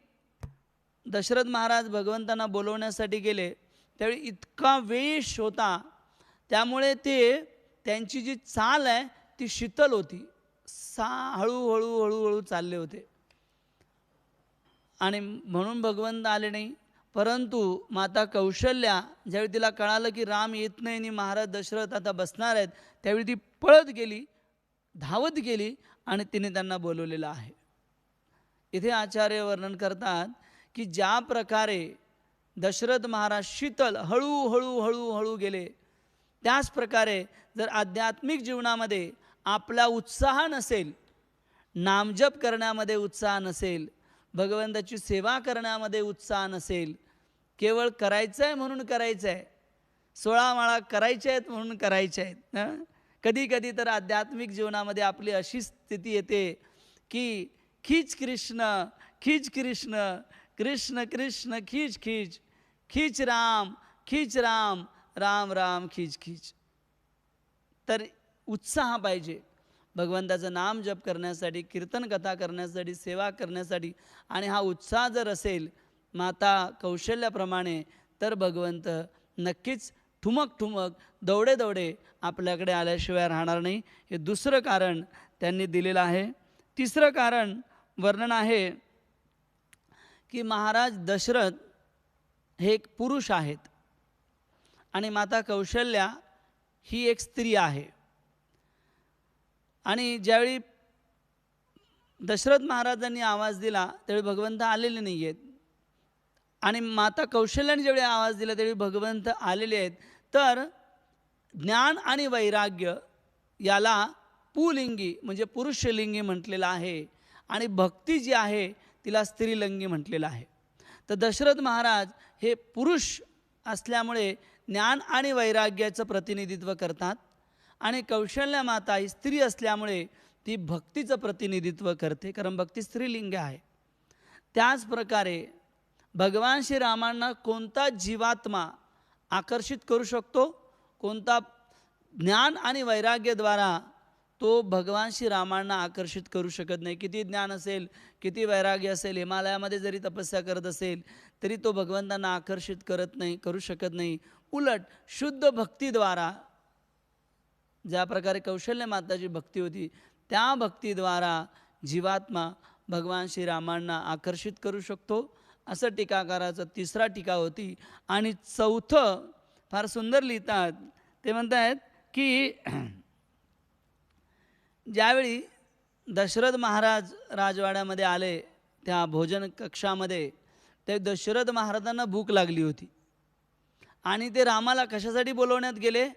Speaker 1: दशरथ महाराज भगवंतांना बोलवण्यासाठी गेले त्यावेळी इतका वेश होता, त्यामुळे त्यांची जी चाल आहे ती शीतल होती. हळूहळू हळूहळू चालले होते आणि म्हणून भगवंत आले नाही. परंतु माता कौशल्या ज्यावेळी तिला कळालं की राम येत नाही आणि महाराज दशरथ आता बसणार आहेत, त्यावेळी ती पळत गेली, धावत गेली आणि तिने त्यांना बोलवलेलं आहे. इथे आचार्य वर्णन करतात की ज्या प्रकारे दशरथ महाराज शीतल हळूहळू हळूहळू गेले, त्याच प्रकारे जर आध्यात्मिक जीवनामध्ये आपला उत्साह नसेल, नामजप करण्यामध्ये उत्साह नसेल, भगवंताची सेवा करण्यामध्ये उत्साह नसेल, केवळ करायचं आहे म्हणून करायचं आहे, 16 माळा करायच्या आहेत म्हणून करायच्या आहेत. कधी कधी तर आध्यात्मिक जीवनामध्ये आपली अशी स्थिती येते की खीच कृष्ण खीच कृष्ण, कृष्ण कृष्ण खीच खीच, खीच राम, राम राम खीच खीच. तर उत्साह पाहिजे भगवंताचं नाम जप करण्यासाठी, कीर्तन कथा करण्यासाठी, सेवा करण्यासाठी. आणि हा उत्साह जर असेल माता कौशल्याप्रमाणे, तर भगवंत नक्कीच ठुमक ठुमक दौडे दौडे आपल्याकडे आल्याशिवाय राहणार नाही. हे दुसरं कारण त्यांनी दिलेलं आहे. तिसरं कारण वर्णन आहे की महाराज दशरथ हे एक पुरुष आहेत आणि माता कौशल्या ही एक स्त्री आहे. आणि ज्यावेळी दशरथ महाराजांनी आवाज दिला त्यावेळी भगवंत आलेले नाही आहेत, आणि माता कौशल्याने ज्यावेळी आवाज दिला त्यावेळी भगवंत आलेले आहेत. तर ज्ञान आणि वैराग्य याला पुलिंगी म्हणजे पुरुषलिंगी म्हटलेलं आहे, आणि भक्ती जी आहे तिला स्त्रीलिंगी म्हटलेलं आहे. तर दशरथ महाराज हे पुरुष असल्यामुळे ज्ञान आणि वैराग्याचं प्रतिनिधित्व करतात, आणि कौशल्या माता ही स्त्री असल्यामुळे ती भक्तीचं प्रतिनिधित्व करते, कारण भक्ती स्त्रीलिंग आहे. त्याच प्रकारे भगवान श्रीरामांना कोणता जीवात्मा आकर्षित करू शकतो, कोणता ज्ञान आणि वैराग्याद्वारा तो भगवान श्रीरामांना आकर्षित करू शकत नाही. किती ज्ञान असेल, किती वैराग्य असेल, हिमालयामध्ये जरी तपस्या करत असेल तरी तो भगवंतांना आकर्षित करू शकत नाही. उलट शुद्ध भक्तीद्वारा, ज्या प्रकारे कौशल्य माताची भक्ती होती त्या भक्तीद्वारा जीवात्मा भगवान श्रीरामांना आकर्षित करू शकतो, असं टीकाकाराचं तिसरा टीका होती. आणि चौथं फार सुंदर लिहितात, ते म्हणतात की ज्यावेळी दशरथ महाराज राजवाड्यामध्ये आले त्या भोजन कक्षामध्ये, ते दशरथ महाराजांना भूक लागली होती आणि ते रामाला कशासाठी बोलवण्यात गेले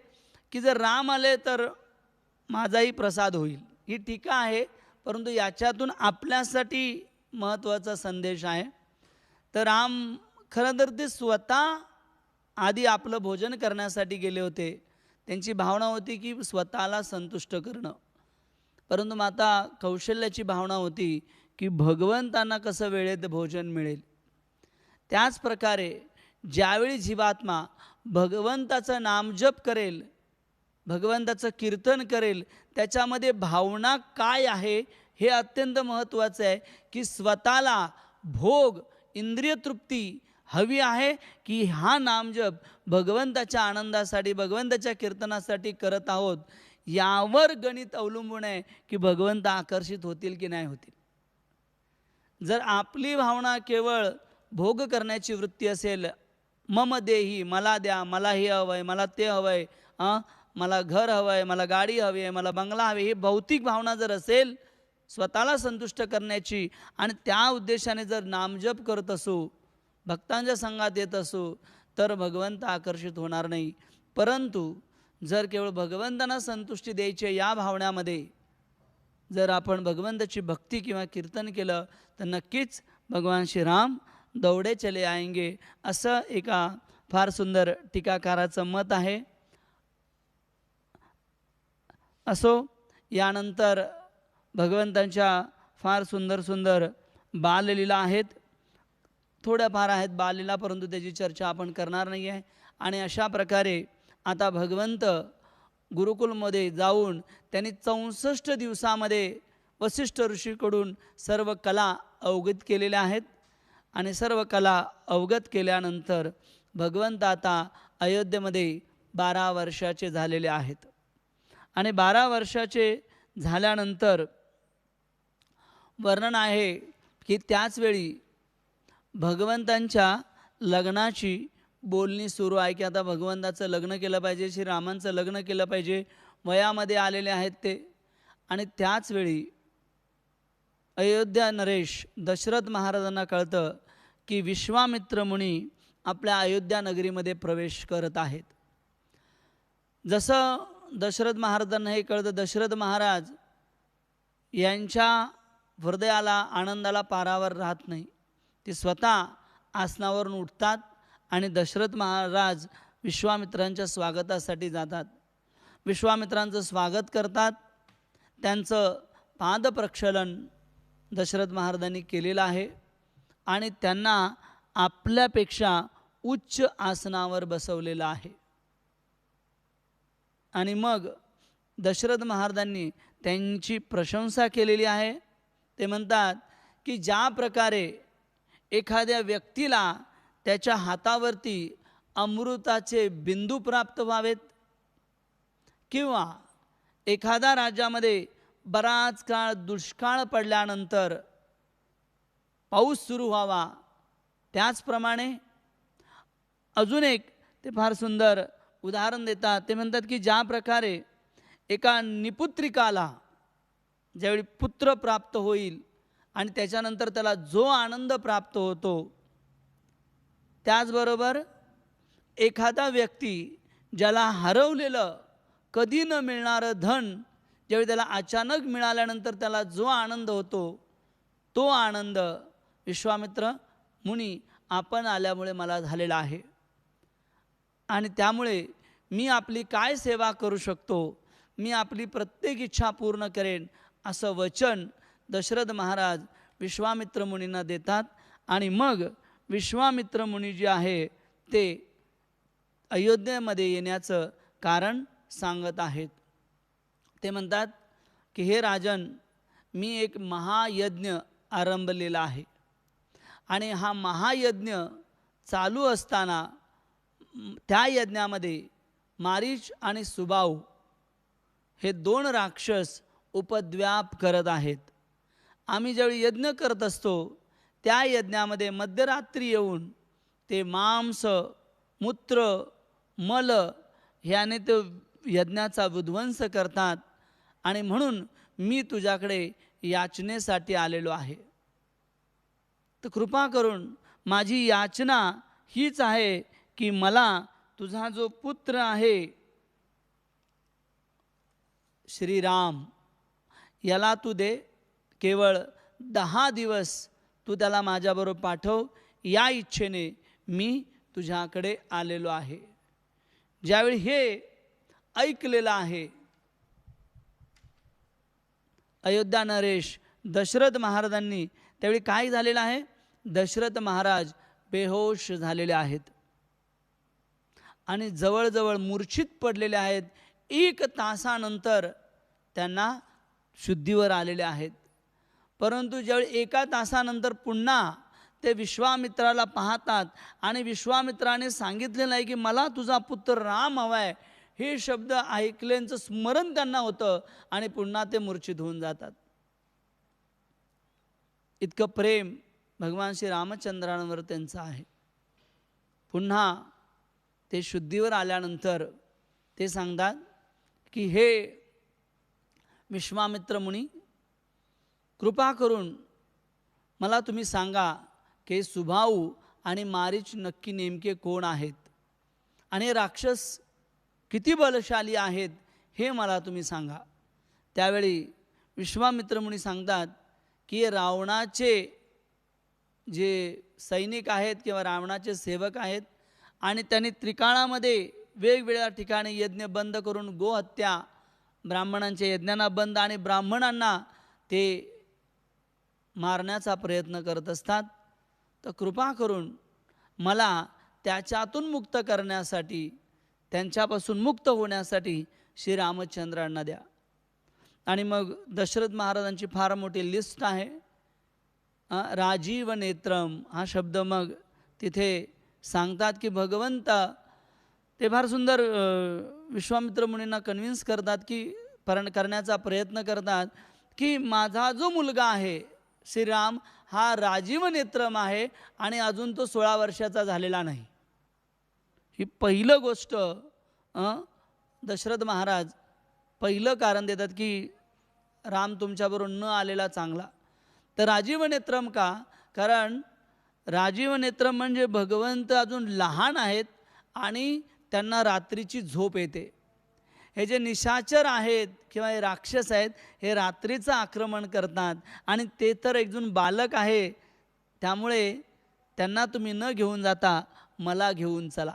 Speaker 1: की जर राम आले तर माझाही प्रसाद होईल. ही टीका आहे, परंतु याच्यातून आपल्यासाठी महत्त्वाचा संदेश आहे. तर राम खरं तर ते स्वतः आधी आपलं भोजन करण्यासाठी गेले होते. त्यांची भावना होती की स्वतःला संतुष्ट करणं, परंतु माता कौशल्याची भावना होती की भगवंतांना कसं वेळेत भोजन मिळेल. त्याच प्रकारे ज्यावेळी जीवात्मा भगवंताचं नामजप करेल, भगवंताचं कीर्तन करेल, त्याच्यामध्ये भावना काय आहे हे अत्यंत महत्त्वाचं आहे. की स्वतःला भोग, इंद्रिय तृप्ती हवी आहे की हा नामजप भगवंताच्या आनंदासाठी, भगवंताच्या कीर्तनासाठी करत आहोत, यावर गणित अवलंबून आहे की भगवंत आकर्षित होतील की नाही होतील. जर आपली भावना केवळ भोग करण्याची वृत्ती असेल, मम देही, मला द्या, मला हे हवं आहे, मला ते हवं आहे, मला घर हवं आहे, मला गाडी हवी आहे, मला बंगला हवी, ही भौतिक भावना जर असेल स्वतःला संतुष्ट करण्याची, आणि त्या उद्देशाने जर नामजप करत असू, भक्तांच्या संघात येत असू, तर भगवंत आकर्षित होणार नाही. परंतु जर केवळ भगवंतांना संतुष्टी द्यायची या भावनामध्ये जर आपण भगवंताची भक्ती किंवा कीर्तन केलं तर नक्कीच भगवान श्रीराम दौडे चले आएंगे, असं एका फार सुंदर टीकाकाराचं मत आहे. असो, यानंतर भगवंतांच्या फार सुंदर सुंदर बाललीला आहेत, थोड्याफार आहेत बाललीला, परंतु त्याची चर्चा आपण करणार नाही आहे. आणि अशा प्रकारे आता भगवंत गुरुकुलमध्ये जाऊन त्यांनी 64 दिवसामध्ये वसिष्ठ ऋषीकडून सर्व कला अवगत केलेल्या आहेत. आणि सर्व कला अवगत केल्यानंतर भगवंत आता अयोध्येमध्ये 12 वर्षाचे झालेले आहेत. आणि 12 वर्षाचे झाल्यानंतर वर्णन आहे की त्याचवेळी भगवंतांच्या लग्नाची बोलणी सुरू आहे की आता भगवंताचं लग्न केलं पाहिजे, श्रीरामांचं लग्न केलं पाहिजे. वयामध्ये आलेले आहेत ते. आणि त्याचवेळी अयोध्या नरेश दशरथ महाराजांना कळतं की विश्वामित्र मुनी आपल्या अयोध्या नगरीमध्ये प्रवेश करत आहेत. जसं दशरथ महाराजांना हे कळतं, दशरथ महाराज यांच्या हृदयाला आनंदाला पारावर राहत नाही. ते स्वतः आसनावरून उठतात आणि दशरथ महाराज विश्वामित्रांच्या स्वागतासाठी जातात. विश्वामित्रांचं स्वागत करतात. त्यांचं पादप्रक्षालन दशरथ महाराजांनी केलेलं आहे आणि त्यांना आपल्यापेक्षा उच्च आसनावर बसवलेलं आहे. आणि मग दशरथ महाराजांनी त्यांची प्रशंसा केलेली आहे. ते म्हणतात की ज्या प्रकारे एखाद्या व्यक्तीला त्याच्या हातावरती अमृताचे बिंदू प्राप्त व्हावेत किंवा एखाद्या राज्यामध्ये बराच काळ दुष्काळ पडल्यानंतर पाऊस सुरू व्हावा, त्याचप्रमाणे अजून एक ते फार सुंदर उदाहरण देतात. ते म्हणतात की ज्या प्रकारे एका निपुत्रिकाला ज्यावेळी पुत्र प्राप्त होईल आणि त्याच्यानंतर त्याला जो आनंद प्राप्त होतो, त्याचबरोबर एखादा व्यक्ती ज्याला हरवलेलं कधी न मिळणारं धन ज्यावेळी त्याला अचानक मिळाल्यानंतर त्याला जो आनंद होतो, तो आनंद विश्वामित्र मुनी आपण आल्यामुळे मला झालेला आहे. आणि त्यामुळे मी आपली काय सेवा करू शकतो, मी आपली प्रत्येक इच्छा पूर्ण करेन, असं वचन दशरथ महाराज विश्वामित्र मुनींना देतात. आणि मग विश्वामित्र मुनी जे आहे ते अयोध्येमध्ये येण्याचं कारण सांगत आहेत. ते म्हणतात की हे राजन, मी एक महायज्ञ आरंभलेला आहे आणि हा महायज्ञ चालू असताना त्या यज्ञामध्ये मारीच आणि सुबाहू हे 2 राक्षस उपद्व्याप करत आहेत. आम्ही ज्यावेळी यज्ञ करत असतो त्या यज्ञामध्ये मध्यरात्री येऊन ते मांस, मूत्र, मल ह्याने ते यज्ञाचा विध्वंस करतात आणि म्हणून मी तुझ्याकडे याचनेसाठी आलेलो आहे. तर कृपा करून माझी याचना हीच आहे की मला तुझा जो पुत्र आहे श्रीराम याला तू दे. केवळ 10 दिवस तू त्याला माझ्याबरोबर पाठव, या इच्छेने मी तुझ्याकडे आलेलो आहे. ज्यावेळी हे ऐकलेलं आहे अयोध्या नरेश दशरथ महाराजांनी, त्यावेळी काय झालेलं आहे, दशरथ महाराज बेहोश झालेले आहेत आणि जवळजवळ मूर्छित पडलेले आहेत. 1 तासानंतर त्यांना शुद्धीवर आलेले आहेत. परंतु ज्यावेळी 1 तासानंतर पुन्हा ते विश्वामित्राला पाहतात आणि विश्वामित्राने सांगितलेलं आहे की मला तुझा पुत्र राम हवा आहे, हे शब्द ऐकल्याचं स्मरण त्यांना होतं आणि पुन्हा ते मूर्छित होऊन जातात. इतकं प्रेम भगवान श्री रामचंद्रांवर त्यांचं आहे. पुन्हा ते शुद्धीवर आल्यानंतर ते सांगतात की हे विश्वामित्र मुनी, कृपा करून मला तुम्ही सांगा की सुबाहू आणि मारीच नक्की नेमके कोण आहेत आणि राक्षस किती बलशाली आहेत हे मला तुम्ही सांगा. त्यावेळी विश्वामित्र मुनी सांगतात की रावणाचे जे सैनिक आहेत किंवा रावणाचे सेवक आहेत आणि त्यांनी त्रिकाळामध्ये वेगवेगळ्या ठिकाणी यज्ञ बंद करून गोहत्या, ब्राह्मणांच्या यज्ञांना बंद आणि ब्राह्मणांना ते मारण्याचा प्रयत्न करत असतात. तर कृपा करून मला त्याच्यातून मुक्त करण्यासाठी, त्यांच्यापासून मुक्त होण्यासाठी श्रीरामचंद्रांना द्या. आणि मग दशरथ महाराजांची फार मोठी लिस्ट आहे. राजीव नेत्रम हा शब्द मग तिथे सांगतात की भगवंत ते फार सुंदर विश्वामित्र मुनींना कन्व्हिन्स करतात की करण्याचा प्रयत्न करतात की माझा जो मुलगा आहे श्रीराम हा राजीव नेत्रम आहे आणि अजून तो 16 वर्षाचा झालेला नाही. ही पहिलं गोष्ट दशरथ महाराज पहिलं कारण देतात की राम तुमच्याबरोबर न आलेला चांगला. तर राजीव नेत्रम का? कारण राजीव नेत्रम म्हणजे भगवंत अजून लहान आहेत आणि त्यांना रात्रीची झोप येते. हे जे निशाचर आहेत किंवा हे राक्षस आहेत हे रात्रीचं आक्रमण करतात आणि ते तर एकजून बालक आहे, त्यामुळे त्यांना तुम्ही न घेऊन जाता मला घेऊन चला.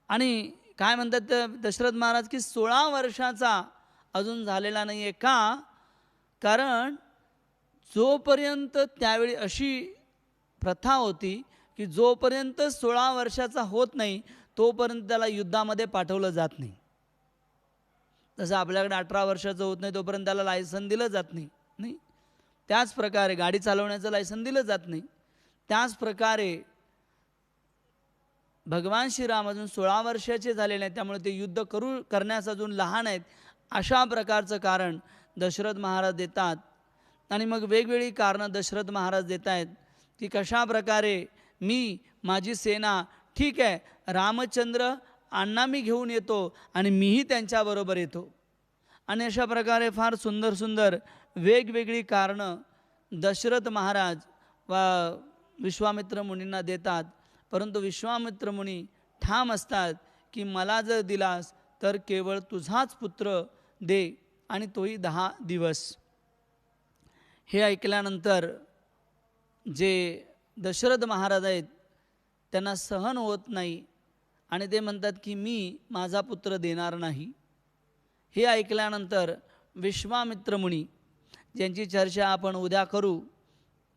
Speaker 1: आणि काय म्हणतात दशरथ महाराज की 16 वर्षाचा अजून झालेला नाही आहे. का? कारण जोपर्यंत त्यावेळी अशी प्रथा होती की जोपर्यंत 16 वर्षाचा होत नाही तोपर्यंत त्याला युद्धामध्ये पाठवलं जात नाही. जसं आपल्याकडे 18 वर्षाचं होत नाही तोपर्यंत त्याला लायसन दिलं जात नाही. त्याच प्रकारे गाडी चालवण्याचं लायसन दिलं जात नाही. त्याच प्रकारे भगवान श्रीराम अजून 16 वर्षाचे झालेले आहेत, त्यामुळे ते युद्ध करण्यास अजून लहान आहेत. अशा प्रकारचं कारण दशरथ महाराज देतात. आणि मग वेगवेगळी कारणं दशरथ महाराज देत आहेत की कशा प्रकारे माझी सेना ठीक आहे, रामचंद्र अण्णा मी घेऊन येतो आणि मीही त्यांच्याबरोबर येतो. आणि अशा प्रकारे फार सुंदर सुंदर वेगवेगळी कारणं दशरथ महाराज विश्वामित्र मुनींना देतात. परंतु विश्वामित्र मुनी ठाम असतात की मला जर दिलास तर केवळ तुझाच पुत्र दे आणि तोही 10 दिवस. हे ऐकल्यानंतर जे दशरथ महाराज आहेत त्यांना सहन होत नाही आणि ते म्हणतात की मी माझा पुत्र देणार नाही. हे ऐकल्यानंतर विश्वामित्र मुनी ज्यांची चर्चा आपण उद्या करू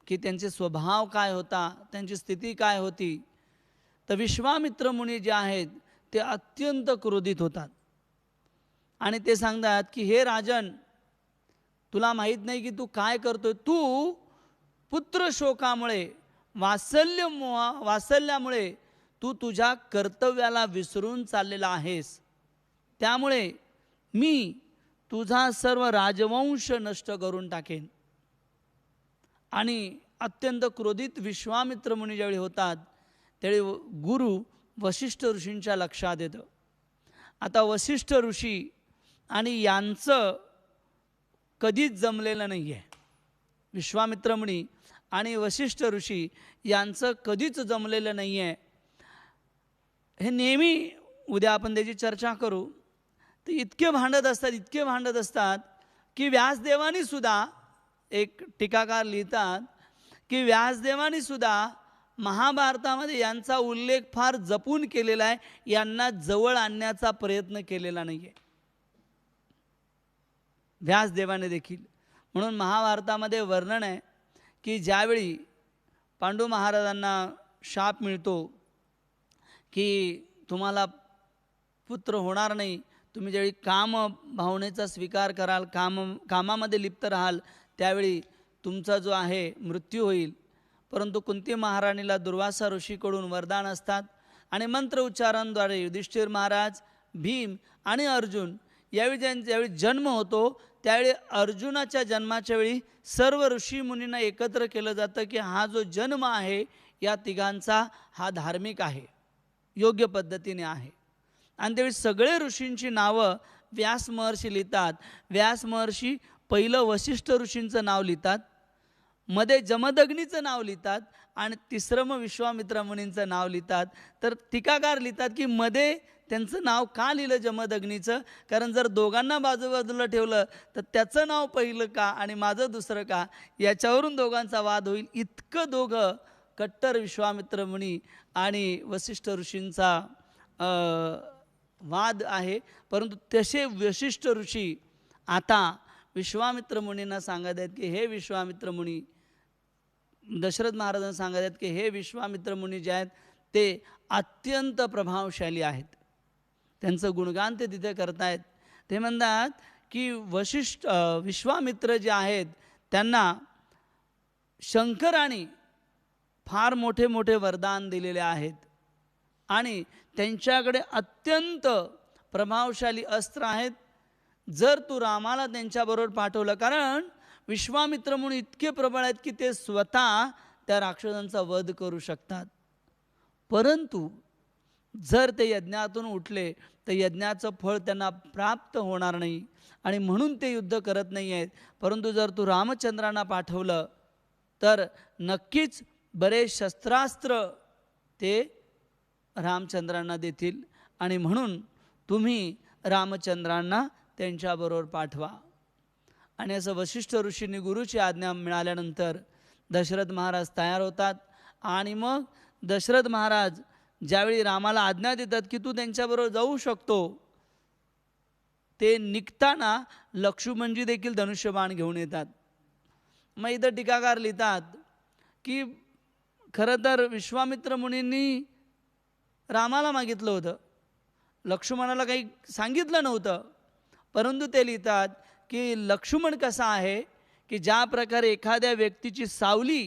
Speaker 1: की त्यांचे स्वभाव काय होता, त्यांची स्थिती काय होती, तर विश्वामित्र मुनी जे आहेत ते अत्यंत क्रोधित होतात आणि ते सांगतात की हे राजन, तुला माहीत नाही की तू काय करतोय. तू पुत्र शोकामुळे वात्सल्यामुळे तू तुझ्या कर्तव्याला विसरून चाललेला आहेस. त्यामुळे मी तुझा सर्व राजवंश नष्ट करून टाकेन. आणि अत्यंत क्रोधित विश्वामित्र मुनी ज्यावेळी होतात त्यावेळी गुरु वशिष्ठ ऋषींच्या लक्षात येतं. आता वशिष्ठ ऋषी आणि यांचं कधीच जमलेलं नाही आहे. विश्वामित्र मुनी आणि वशिष्ठ ऋषी यांचं कधीच जमलेलं नाही आहे. हे नेहमी उद्या आपण त्याची चर्चा करू. तर इतके भांडत असतात की व्यासदेवानी सुद्धा, एक टीकाकार लिहितात की व्यासदेवानी सुद्धा महाभारतामध्ये यांचा उल्लेख फार जपून केलेला आहे, यांना जवळ आणण्याचा प्रयत्न केलेला नाही आहे व्यासदेवाने देखील. म्हणून महाभारतामध्ये वर्णन आहे की ज्यावेळी पांडू महाराजांना शाप मिळतो की तुम्हाला पुत्र होणार नाही, तुम्ही ज्यावेळी काम भावनेचा स्वीकार कराल, कामामध्ये लिप्त राहाल, त्यावेळी तुमचा जो आहे मृत्यू होईल. परंतु कुंती महाराणीला दुर्वासा ऋषीकडून वरदान असतात आणि मंत्र उच्चारांद्वारे युधिष्ठिर महाराज, भीम आणि अर्जुन ज्यावेळी जन्म होतो त्यावेळी अर्जुनाच्या जन्माच्या वेळी सर्व ऋषी मुनींना एकत्र केलं जातं की हा जो जन्म आहे या तिघांचा हा धार्मिक आहे, योग्य पद्धतीने आहे. आणि त्यावेळी सगळे ऋषींची नावं व्यास महर्षी लिहितात. व्यास महर्षी पहिलं वशिष्ठ ऋषींचं नाव लिहितात, मध्ये जमदग्नीचं नाव लिहितात आणि तिसरं मग विश्वामित्र मुनींचं नाव लिहितात. तर टीकाकार लिहितात की मध्ये त्यांचं नाव का लिहिलं जमदग्नीचं, कारण जर दोघांना बाजूबाजूला ठेवलं तर त्याचं नाव पहिलं का आणि माझं दुसरं का, याच्यावरून दोघांचा वाद होईल. इतकं दोघं कट्टर विश्वामित्र मुनी आणि वशिष्ठ ऋषींचा वाद आहे. परंतु तसे वशिष्ठ ऋषी आता विश्वामित्र मुनींना सांगत आहेत की हे विश्वामित्र मुनी, दशरथ महाराजांना सांगत आहेत की हे विश्वामित्र मुनी जे आहेत ते अत्यंत प्रभावशाली आहेत. त्यांचं गुणगान ते तिथे करतायत. ते म्हणतात की विश्वामित्र जे आहेत त्यांना शंकराने फार मोठे मोठे वरदान दिलेले आहेत आणि त्यांच्याकडे अत्यंत प्रभावशाली अस्त्र आहेत. जर तू रामाला त्यांच्याबरोबर पाठवलं, कारण विश्वामित्र मुनी इतके प्रबळ आहेत की ते स्वतः त्या राक्षसांचा वध करू शकतात. परंतु जर ते यज्ञातून उठले तर यज्ञाचं फळ त्यांना प्राप्त होणार नाही आणि म्हणून ते युद्ध करत नाही आहेत. परंतु जर तू रामचंद्रांना पाठवलं तर नक्कीच बरेच शस्त्रास्त्र ते रामचंद्रांना देतील आणि म्हणून तुम्ही रामचंद्रांना त्यांच्याबरोबर पाठवा. आणि असं वशिष्ठ ऋषींनी गुरुची आज्ञा मिळाल्यानंतर दशरथ महाराज तयार होतात. आणि मग दशरथ महाराज ज्यावेळी रामाला आज्ञा देतात की तू त्यांच्याबरोबर जाऊ शकतो, ते निघताना लक्ष्मणजी देखील धनुष्यबाण घेऊन येतात. मग इथं टीकाकार लिहितात की खरं तर विश्वामित्र मुनींनी रामाला मागितलं होतं, लक्ष्मणाला काही सांगितलं नव्हतं. परंतु ते लिहितात की लक्ष्मण कसा आहे की ज्या प्रकारे एखाद्या व्यक्तीची सावली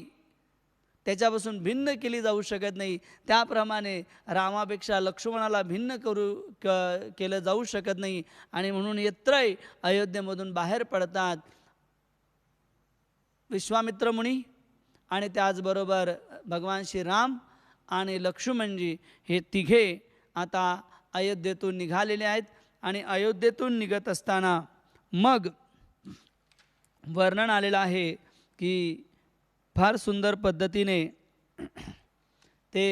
Speaker 1: त्याच्यापासून भिन्न केली जाऊ शकत नाही, त्याप्रमाणे रामापेक्षा लक्ष्मणाला भिन्न केलं जाऊ शकत नाही. आणि म्हणून येत्रय अयोध्येमधून बाहेर पडतात विश्वामित्र मुनी आणि त्याचबरोबर भगवान श्रीराम आणि लक्ष्मणजी हे तिघे आता अयोध्येतून निघालेले आहेत. आणि अयोध्येतून निघत असताना मग वर्णन आलेलं आहे की फार सुंदर पद्धतीने ते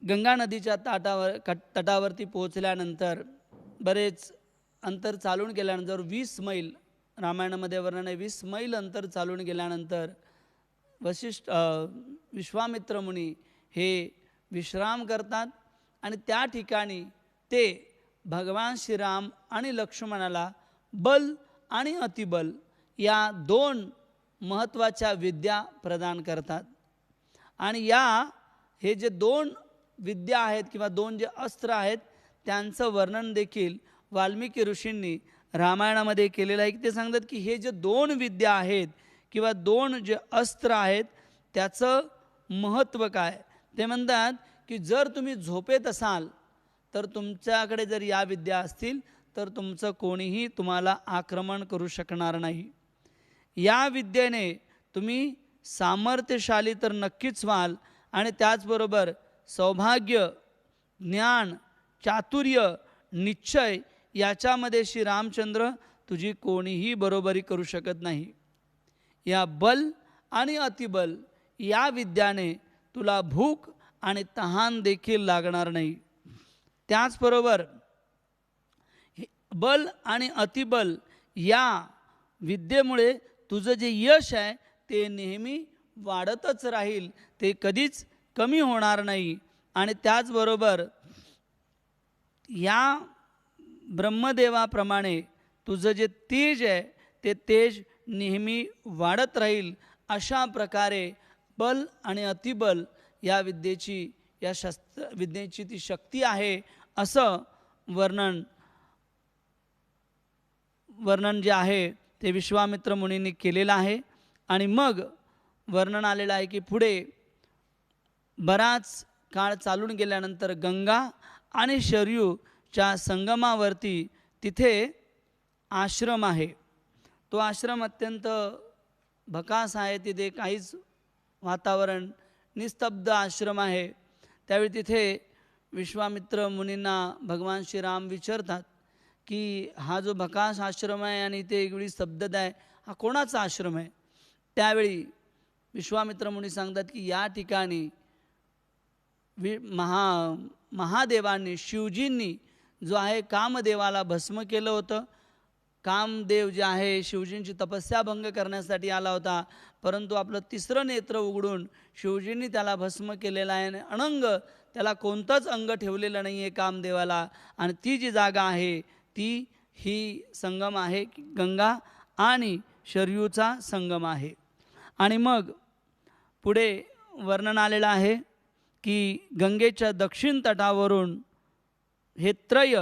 Speaker 1: गंगा नदीच्या तटावरती पोहोचल्यानंतर बरेच अंतर चालून गेल्यानंतर 20 मैल रामायणामध्ये वर्णन आहे, 20 मैल अंतर चालून गेल्यानंतर विश्वामित्र मुनी हे विश्राम करतात. आणि त्या ठिकाणी ते भगवान श्रीराम आणि लक्ष्मणाला बल आणि अतिबल या 2 महत्त्वाच्या विद्या प्रदान करतात. आणि हे जे 2 विद्या आहेत किंवा 2 जे अस्त्र आहेत त्यांचं वर्णन देखील वाल्मिकी ऋषींनी रामायणामध्ये केलेलं आहे. की ते सांगतात की हे जे 2 विद्या आहेत किंवा 2 जे अस्त्र आहेत त्याचं महत्त्व काय. ते म्हणतात की जर तुम्ही झोपेत असाल तर तुमच्याकडे जर या विद्या असतील तर तुमचं कोणीही तुम्हाला आक्रमण करू शकणार नाही. या विद्येने तुम्ही सामर्थ्यशाली तर नक्कीच व्हाल आणि त्याचबरोबर सौभाग्य, ज्ञान, चातुर्य, निश्चय याच्यामध्ये श्री रामचंद्र तुझी कोणीही बरोबरी करू शकत नाही. या बल आणि अतिबल या विद्याने तुला भूक आणि तहान देखील लागणार नाही. त्याचबरोबर बल आणि अतिबल या विद्येमुळे तुझं जे यश आहे ते नेहमी वाढतच राहील, ते कधीच कमी होणार नाही. आणि त्याचबरोबर या ब्रह्मदेवाप्रमाणे तुझं जे तेज आहे ते तेज नेहमी वाढत राहील. अशा प्रकारे बल आणि अतिबल या विद्येची विद्येची ती शक्ती आहे असं वर्णन जे आहे ते विश्वामित्र मुनींनी केलेलं आहे. आणि मग वर्णन आलेलं आहे की पुढे बराच काळ चालून गेल्यानंतर गंगा आणि शरयूच्या संगमावरती तिथे आश्रम आहे. तो आश्रम अत्यंत भकास आहे, तिथे काहीच वातावरण निस्तब्ध आश्रम आहे. त्यावेळी तिथे विश्वामित्र मुनींना भगवान श्रीराम विचारतात की हा जो भकास आश्रम आहे आणि इथे वेगळी स्तब्धता आहे, हा कोणाचा आश्रम आहे. त्यावेळी विश्वामित्र मुनी सांगतात की या ठिकाणी महादेवांनी, शिवजींनी जो आहे कामदेवाला भस्म केलं होतं. कामदेव जे आहे शिवजींची तपस्या भंग करण्यासाठी आला होता, परंतु आपलं 3रं नेत्र उघडून शिवजींनी त्याला भस्म केलेला आहे. अनंग त्याला कोणतंच अंग ठेवलेलं नाही आहे कामदेवाला. आणि ती जी जागा आहे ती ही संगम आहे, गंगा आणि शरयूचा संगम आहे. आणि मग पुढे वर्णन आलेलं आहे की गंगेच्या दक्षिण तटावरून हे त्रय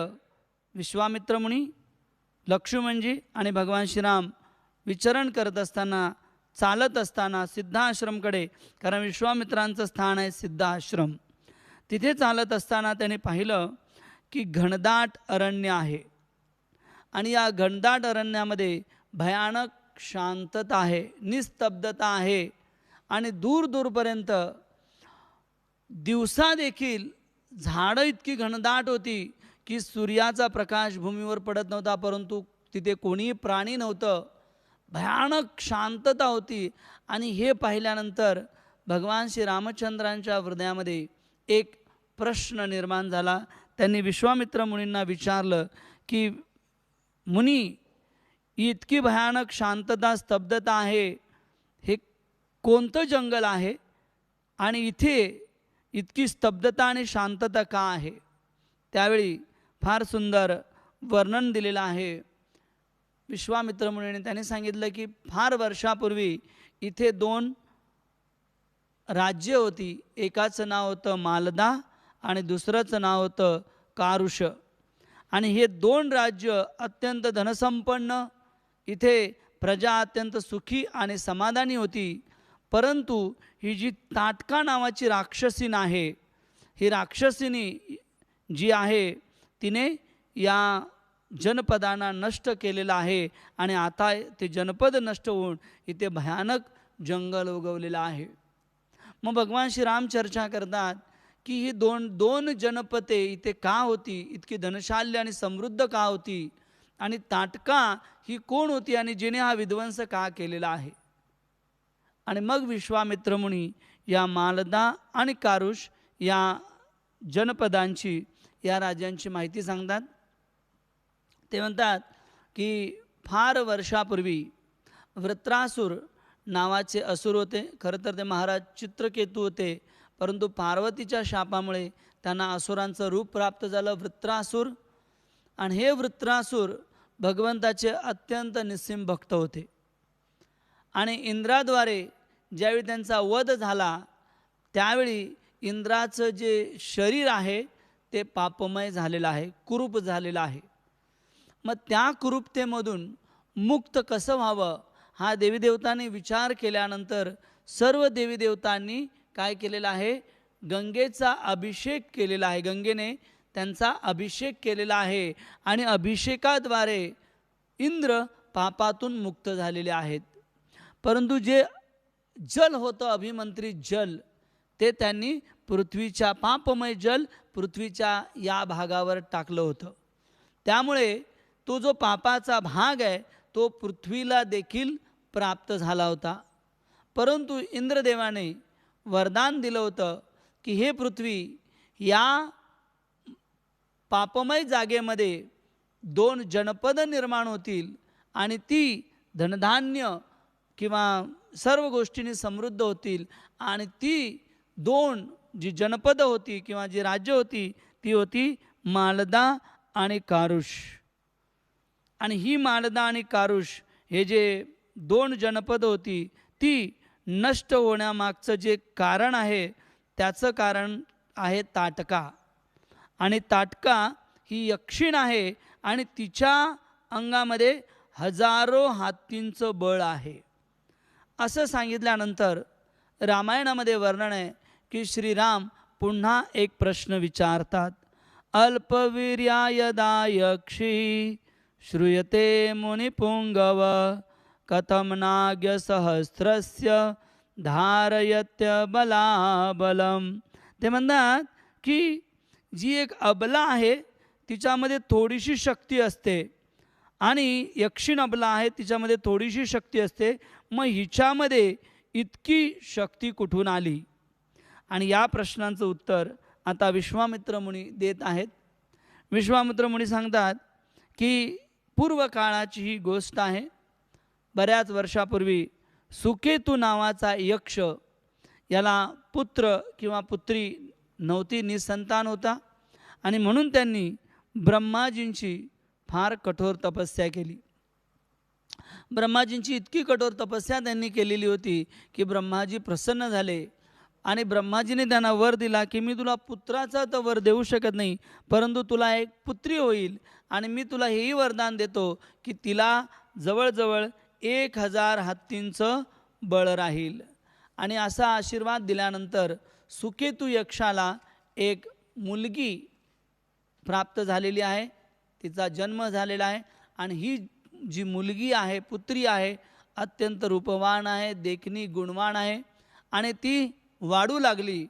Speaker 1: विश्वामित्र मुनी, लक्ष्मणजी आणि भगवान श्रीराम विचरण करत असताना चालत असताना सिद्धाश्रमकडे, कारण विश्वामित्रांचं स्थान आहे सिद्धाश्रम, तिथे चालत असताना त्याने पाहिलं की घनदाट अरण्य आहे आणि या घनदाट अरण्यामध्ये भयानक शांतता आहे, निस्तब्धता आहे आणि दूर दूरपर्यंत दिवसा देखील झाडं इतकी घनदाट होती की सूर्याचा प्रकाश भूमीवर पडत नव्हता, परंतु तिथे कोणीही प्राणी नव्हतं. भयानक शांतता होती. आणि हे पाहिल्यानंतर भगवान श्री रामचंद्रांच्या हृदयामध्ये एक प्रश्न निर्माण झाला. त्यांनी विश्वामित्र मुनींना विचारलं की मुनी, इतकी भयानक शांतता स्तब्धता आहे, हे कोणतं जंगल आहे आणि इथे इतकी स्तब्धता आणि शांतता का आहे? त्यावेळी फार सुंदर वर्णन दिलेलं आहे विश्वामित्र मुनीने. त्यांनी सांगितलं की फार वर्षापूर्वी इथे 2 राज्य होती. एकाचं नाव होतं मालदा आणि दुसरंचं नाव होतं कारुष. आणि हे 2 राज्य अत्यंत धनसंपन्न, इथे प्रजा अत्यंत सुखी आणि समाधानी होती. परंतु ही जी ताटका नावाची राक्षसीन आहे, ही राक्षसीनी जी आहे तिने या जनपदांना नष्ट केलेलं आहे आणि आता ते जनपद नष्ट होऊन इथे भयानक जंगल उगवलेलं आहे. मग भगवान श्रीराम चर्चा करतात की ही दोन जनपदे इथे का होती, इतकी धनशाल्य आणि समृद्ध का होती, आणि ताटका ही कोण होती आणि जिने हा विध्वंस का केलेला आहे. आणि मग विश्वामित्र मुनी या मालदा आणि कारुष या जनपदांची, या राज्यांची माहिती सांगतात. ते म्हणतात की फार वर्षापूर्वी वृत्रासूर नावाचे असुर होते. खरं तर ते महाराज चित्रकेतू होते, परंतु पार्वतीच्या शापामुळे त्यांना असुरांचं रूप प्राप्त झालं, वृत्रासूर. आणि हे वृत्रासूर भगवंताचे अत्यंत निस्सीम भक्त होते. आणि इंद्राद्वारे ज्यावेळी त्यांचा वध झाला त्यावेळी इंद्राचं जे शरीर आहे ते पापमय झालेलं आहे, कुरूप झालेलं आहे. मग त्या कुरूपतेमधून मुक्त कसं व्हावं हा देवीदेवतांनी विचार केल्यानंतर सर्व देवीदेवतांनी काय केलेलं आहे, गंगेचा अभिषेक केलेला आहे. गंगेने त्यांचा अभिषेक केलेला आहे आणि अभिषेकाद्वारे इंद्र पापातून मुक्त झालेले आहेत. परंतु जे जल होतं, अभिमंत्रित जल, ते त्यांनी पृथ्वीच्या, पापमय जल पृथ्वीच्या या भागावर टाकलं होतं. त्यामुळे तो जो पापाचा भाग आहे तो पृथ्वीला देखील प्राप्त झाला होता. परंतु इंद्रदेवाने वरदान दिलं होतं की हे पृथ्वी, या पापमय जागेमध्ये 2 जनपद निर्माण होतील आणि ती धनधान्य किंवा सर्व गोष्टींनी समृद्ध होतील. आणि ती 2 जी जनपद होती किंवा जी राज्य होती ती होती मालदा आणि कारुष. आणि ही मालदा आणि कारुष हे जे 2 जनपद होती ती नष्ट होण्यामागचं जे कारण आहे त्याचं कारण आहे ताटका. आणि ताटका ही यक्षिण आहे आणि तिच्या अंगामध्ये हजारो हत्तींचं बळ आहे. असं सांगितल्यानंतर रामायणामध्ये वर्णन आहे की श्रीराम पुन्हा एक प्रश्न विचारतात. अल्पवीर्या यदा यक्षी श्रूयते मुनिपुंगव कथम नाग्य सहस्रस्य धारयत्य बलाबलम. ते म्हणतात की जी एक अबला आहे तिच्यामध्ये थोडीशी शक्ती असते आणि यक्षिण अबला आहे तिच्यामध्ये थोडीशी शक्ती असते. मग हिच्यामध्ये इतकी शक्ती कुठून आली? आणि या प्रश्नांचं उत्तर आता विश्वामित्र मुनी देत आहेत. विश्वामित्र मुनी सांगतात की पूर्व काळाची ही गोष्ट आहे. बऱ्याच वर्षापूर्वी सुकेतू नावाचा यक्ष, याला पुत्र किंवा पुत्री नव्हती, निसंतान होता. आणि म्हणून त्यांनी ब्रह्माजींची फार कठोर तपस्या केली. ब्रह्माजींची इतकी कठोर तपस्या त्यांनी केलेली होती की ब्रह्माजी प्रसन्न झाले आणि ब्रह्माजीने त्यांना वर दिला की मी तुला पुत्राचा तर वर देऊ शकत नाही, परंतु तुला एक पुत्री होईल. आणि मी तुला हेही वरदान देतो की तिला जवळजवळ 1000 हत्तींचं बळ राहील. आणि असा आशीर्वाद दिल्यानंतर सुकेतू यक्षाला एक मुलगी प्राप्त झालेली आहे, तिचा जन्म झालेला आहे. आणि ही जी मुलगी आहे, पुत्री आहे, अत्यंत रूपवान आहे, देखणी गुणवान आहे आणि ती वाढू लागली.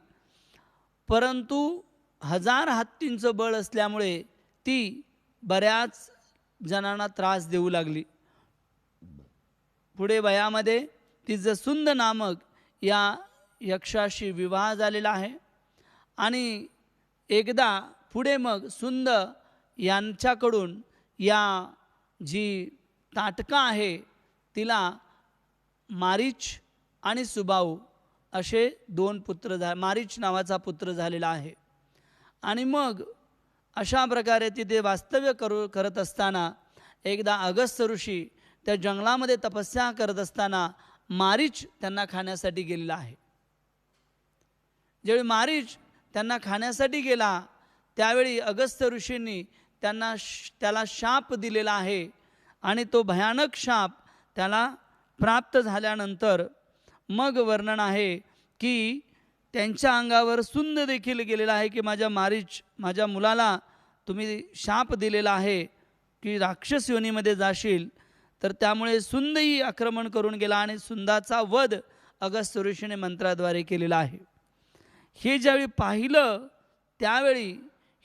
Speaker 1: परंतु 1000 हत्तींचं बळ असल्यामुळे ती बऱ्याच जणांना त्रास देऊ लागली. पुढे वयामध्ये तिचं सुंद नामक या यक्षाशी विवाह झालेला आहे. आणि एकदा पुढे मग सुंद यांच्याकडून या जी ताटका आहे तिला मारीच आणि सुबाऊ असे 2 पुत्र मारीच नावाचा पुत्र झालेला आहे. आणि मग अशा प्रकारे तिथे वास्तव्य करत असताना एकदा अगस्त्य ऋषी त्या जंगलामध्ये तपस्या करत असताना मारीच त्यांना खाण्यासाठी गेलेला आहे. ज्यावेळी मारीच त्यांना खाण्यासाठी गेला त्यावेळी अगस्त्य ऋषींनी त्याला शाप दिलेला आहे. आणि तो भयानक शाप त्याला प्राप्त झाल्यानंतर मग वर्णन आहे की त्यांच्या अंगावर सुंद देखील गेलेला आहे की माझ्या मुलाला तुम्ही शाप दिलेला आहे की राक्षस योनीमध्ये जाशील. तर त्यामुळे सुंदही आक्रमण करून गेला आणि सुंदाचा वध अगस्त्य ऋषीने मंत्राद्वारे केलेला आहे. हे ज्यावेळी पाहिलं त्यावेळी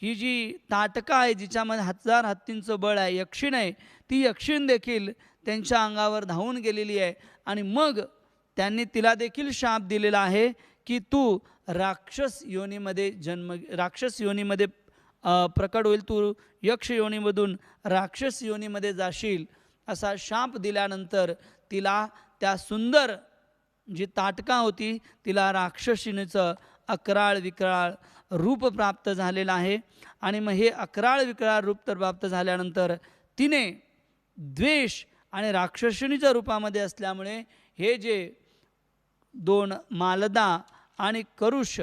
Speaker 1: ही जी ताटका आहे जिच्यामध्ये 1000 हत्तींचं बळ आहे, यक्षिण आहे, ती यक्षिण देखील त्यांच्या अंगावर धावून गेलेली आहे. आणि मग त्यांनी तिला देखील शाप दिलेला आहे की तू राक्षस योनीमध्ये प्रकट होईल, तू यक्ष योनीमधून राक्षस योनीमध्ये जाशील असा शाप दिल्यानंतर तिला त्या सुंदर जी ताटका होती तिला राक्षसीचं अकराळ विकराळ रूप प्राप्त झालेलं आहे. आणि मग हे अकराळ विकराळ रूप तर प्राप्त झाल्यानंतर तिने द्वेष आणि राक्षसिणीच्या रूपामध्ये असल्यामुळे हे जे 2 मालदा आणि करुष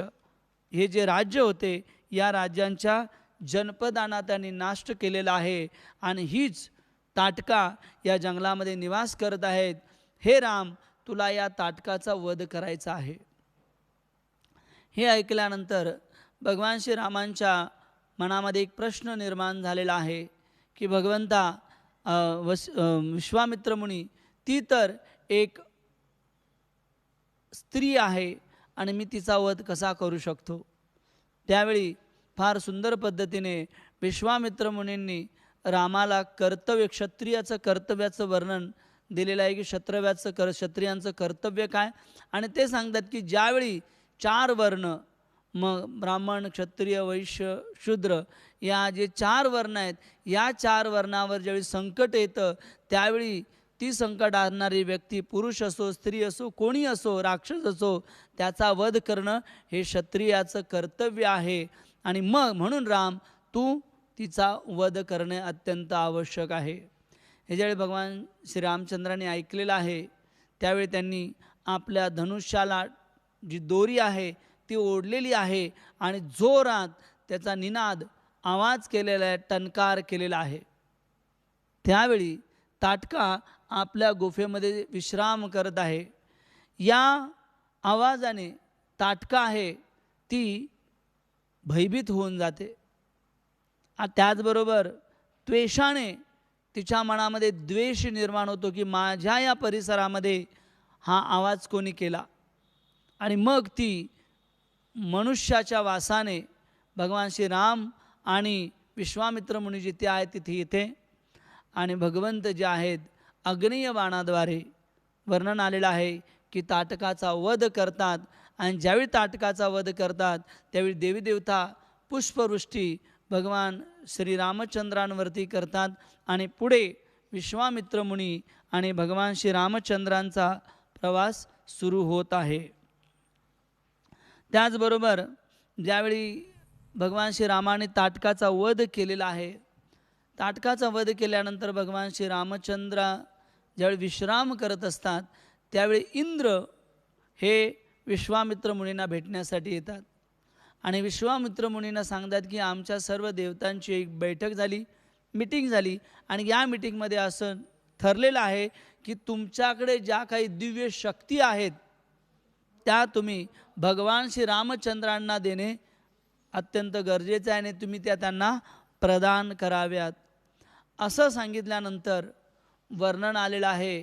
Speaker 1: हे जे राज्य होते या राज्यांच्या जनपदांना त्यांनी नाश केलेला आहे. आणि हीच ताटका या जंगलामध्ये निवास करत आहेत. हे राम, तुला या ताटकाचा वध करायचा आहे. हे ऐकल्यानंतर भगवान श्रीरामांच्या मनामध्ये एक प्रश्न निर्माण झालेला आहे की भगवंता, विश्वामित्र मुनी ती तर एक स्त्री आहे आणि मी तिचा वध कसा करू शकतो. त्यावेळी फार सुंदर पद्धतीने विश्वामित्र मुनींनी रामाला क्षत्रियाचं कर्तव्याचं वर्णन दिलेलं आहे की क्षत्रियांचं कर्तव्य काय. आणि ते सांगतात की ज्यावेळी 4 वर्ण, मग ब्राह्मण, क्षत्रिय, वैश्य, शूद्र या जे 4 वर्ण आहेत, या 4 वर्णावर ज्यावेळी संकट येतं त्यावेळी ती संकट आणणारी व्यक्ती पुरुष असो, स्त्री असो, कोणी असो, राक्षस असो, त्याचा वध करणं हे क्षत्रियाचं कर्तव्य आहे. आणि मग म्हणून राम, तू तिचा वध करणे अत्यंत आवश्यक आहे. हे ज्यावेळी भगवान श्रीरामचंद्रांनी ऐकलेलं आहे त्यावेळी त्यांनी आपल्या धनुष्याला जी दोरी आहे ती ओढलेली आहे आणि जोरात त्याचा निनाद आवाज केलेला आहे, टणकार केलेला आहे. त्यावेळी ताटका आपल्या गुफेमध्ये विश्राम करत आहे. या आवाजाने ताटका आहे ती भयभीत होऊन जाते. त्याचबरोबर द्वेषाने तिच्या मनामध्ये द्वेष निर्माण होतो की माझ्या या परिसरामध्ये हा आवाज कोणी केला. आणि मग ती मनुष्याच्या वासाने भगवान श्रीराम आणि विश्वामित्र मुनी जिथे आहेत तिथे येते आणि भगवंत जे आहेत अग्नीय बाणाद्वारे वर्णन आलेलं आहे की ताटकाचा वध करतात. आणि ज्यावेळी ताटकाचा वध करतात त्यावेळी देवी देवता पुष्पवृष्टी भगवान श्रीरामचंद्रांवरती करतात. आणि पुढे विश्वामित्र मुनी आणि भगवान श्रीरामचंद्रांचा प्रवास सुरू होत आहे. त्याचबरोबर ज्यावेळी भगवान श्रीरामाने ताटकाचा वध केलेला आहे, ताटकाचा वध केल्यानंतर भगवान श्रीरामचंद्र ज्यावेळी विश्राम करत असतात त्यावेळी इंद्र हे विश्वामित्र मुनींना भेटण्यासाठी येतात. आणि विश्वामित्र मुनींना सांगतात की आमच्या सर्व देवतांची एक बैठक झाली, मीटिंग झाली आणि या मीटिंगमध्ये असं ठरलेलं आहे की तुमच्याकडे ज्या काही दिव्य शक्ती आहेत त्या तुम्ही भगवान श्री रामचंद्रांना देणे अत्यंत गरजेचं आहे आणि तुम्ही त्या त्यांना प्रदान कराव्यात. असं सांगितल्यानंतर वर्णन आलेलं आहे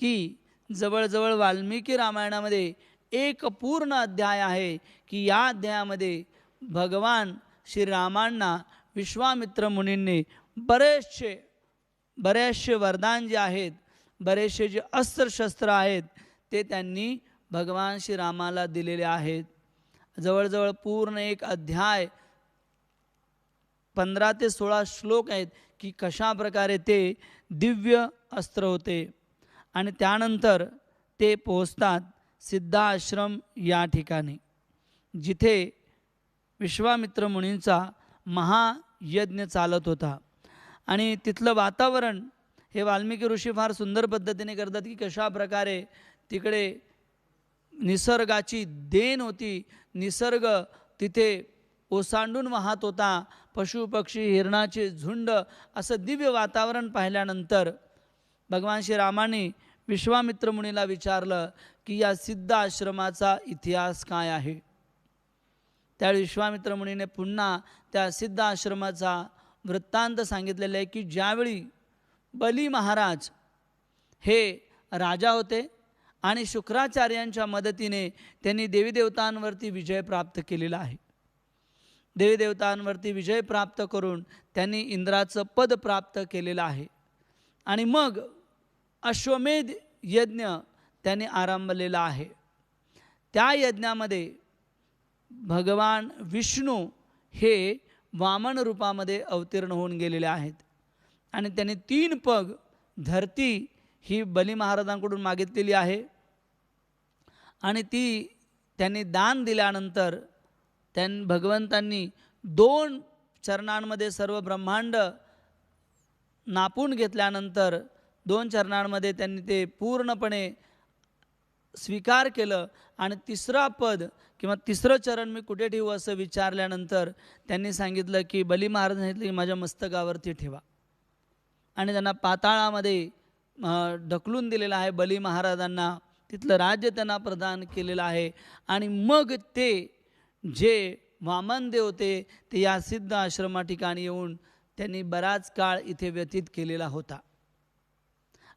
Speaker 1: की जवळजवळ वाल्मिकी रामायणामध्ये एक पूर्ण अध्याय आहे की या अध्यायामध्ये भगवान श्रीरामांना विश्वामित्र मुनींनी बरेचसे वरदान जे आहेत, बरेचसे जे अस्त्रशस्त्र आहेत ते त्यांनी भगवान श्रीरामाला दिलेले आहेत. जवळजवळ पूर्ण एक अध्याय 15 ते 16 श्लोक आहेत की कशा प्रकारे ते दिव्य अस्त्र होते. आणि त्यानंतर ते पोहोचतात सिद्धाश्रम या ठिकाणी, जिथे विश्वामित्र मुनींचा महायज्ञ चालत होता. आणि तिथलं वातावरण हे वाल्मिकी ऋषी फार सुंदर पद्धतीने करतात की कशा प्रकारे तिकडे निसर्गाची देण होती, निसर्ग तिथे ओसांडून वाहत होता, पशुपक्षी हिरणाचे झुंड, असं दिव्य वातावरण पाहिल्यानंतर भगवान श्रीरामांनी विश्वामित्र मुनीला विचारलं की या सिद्ध आश्रमाचा इतिहास काय आहे. त्यावेळी विश्वामित्र मुनीने पुन्हा त्या सिद्ध आश्रमाचा वृत्तांत सांगितलेलं आहे की ज्यावेळी बली महाराज हे राजा होते आणि शुक्राचार्यांच्या मदतीने त्यांनी देवीदेवतांवरती विजय प्राप्त केलेला आहे. देवीदेवतांवरती विजय प्राप्त करून त्यांनी इंद्राचं पद प्राप्त केलेलं आहे. आणि मग अश्वमेध यज्ञ त्यांनी आरंभलेला आहे. त्या यज्ञामध्ये भगवान विष्णू हे वामन रूपामध्ये अवतीर्ण होऊन गेलेले आहेत आणि त्यांनी 3 पग धरती ही बली महाराजांकडून मागितलेली आहे आणि ती त्यांनी दान दिल्यानंतर भगवंतांनी 2 चरणांमध्ये सर्व ब्रह्मांड नापून घेतल्यानंतर 2 चरणांमध्ये त्यांनी ते पूर्णपणे स्वीकार केलं. आणि 3रं पद किंवा 3रं चरण मी कुठे ठेवू असं विचारल्यानंतर त्यांनी सांगितलं की बली महाराज सांगितलं की माझ्या मस्तकावरती ठेवा. आणि त्यांना पाताळामध्ये ढकलून दिलेलं आहे. बली महाराजांना तिथलं राज्य त्यांना प्रदान केलेलं आहे. आणि मग ते जे वामनदेव होते ते या सिद्ध आश्रमा ठिकाणी येऊन त्यांनी बराच काळ इथे व्यतीत केलेला होता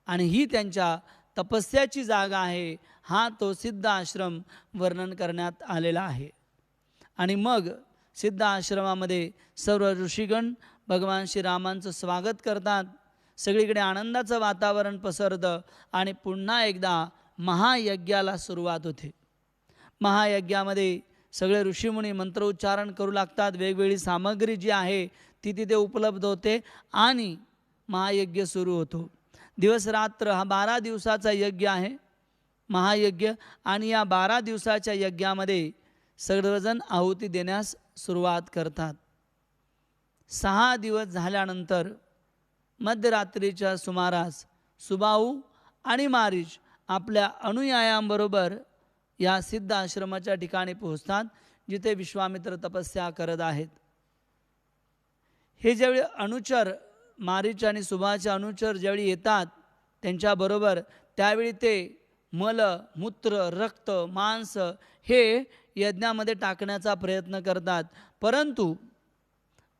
Speaker 1: आणि ही त्यांच्या तपस्याची जागा आहे. हा तो सिद्ध आश्रम वर्णन करण्यात आलेला आहे. आणि मग सिद्ध आश्रमामध्ये सर्व ऋषीगण भगवान श्रीरामांचं स्वागत करतात. सगळीकडे आनंदाचं वातावरण पसरतं आणि पुन्हा एकदा महायज्ञाला सुरुवात होते. महायज्ञामध्ये सगळे ऋषीमुनी मंत्रोच्चारण करू लागतात. वेगवेगळी सामग्री जी आहे ती तिथे उपलब्ध होते आणि महायज्ञ सुरू होतो. दिवस रात्र हा 12 दिवसाचा यज्ञ आहे महायज्ञ. आणि या 12 दिवसाच्या यज्ञामध्ये सर्वजण आहुती देण्यास सुरुवात करतात. 6 दिवस झाल्यानंतर मध्यरात्रीच्या सुमारास सुबाहू आणि मारीच आपल्या अनुयायांबरोबर या सिद्ध आश्रमाच्या ठिकाणी पोहोचतात जिथे विश्वामित्र तपस्या करत आहेत. हे ज्यावेळी अनुचर मारीच आणि सुबाचे अनुचर ज्यावेळी येतात त्यांच्याबरोबर त्यावेळी ते मल मूत्र रक्त मांस हे यज्ञामध्ये टाकण्याचा प्रयत्न करतात. परंतु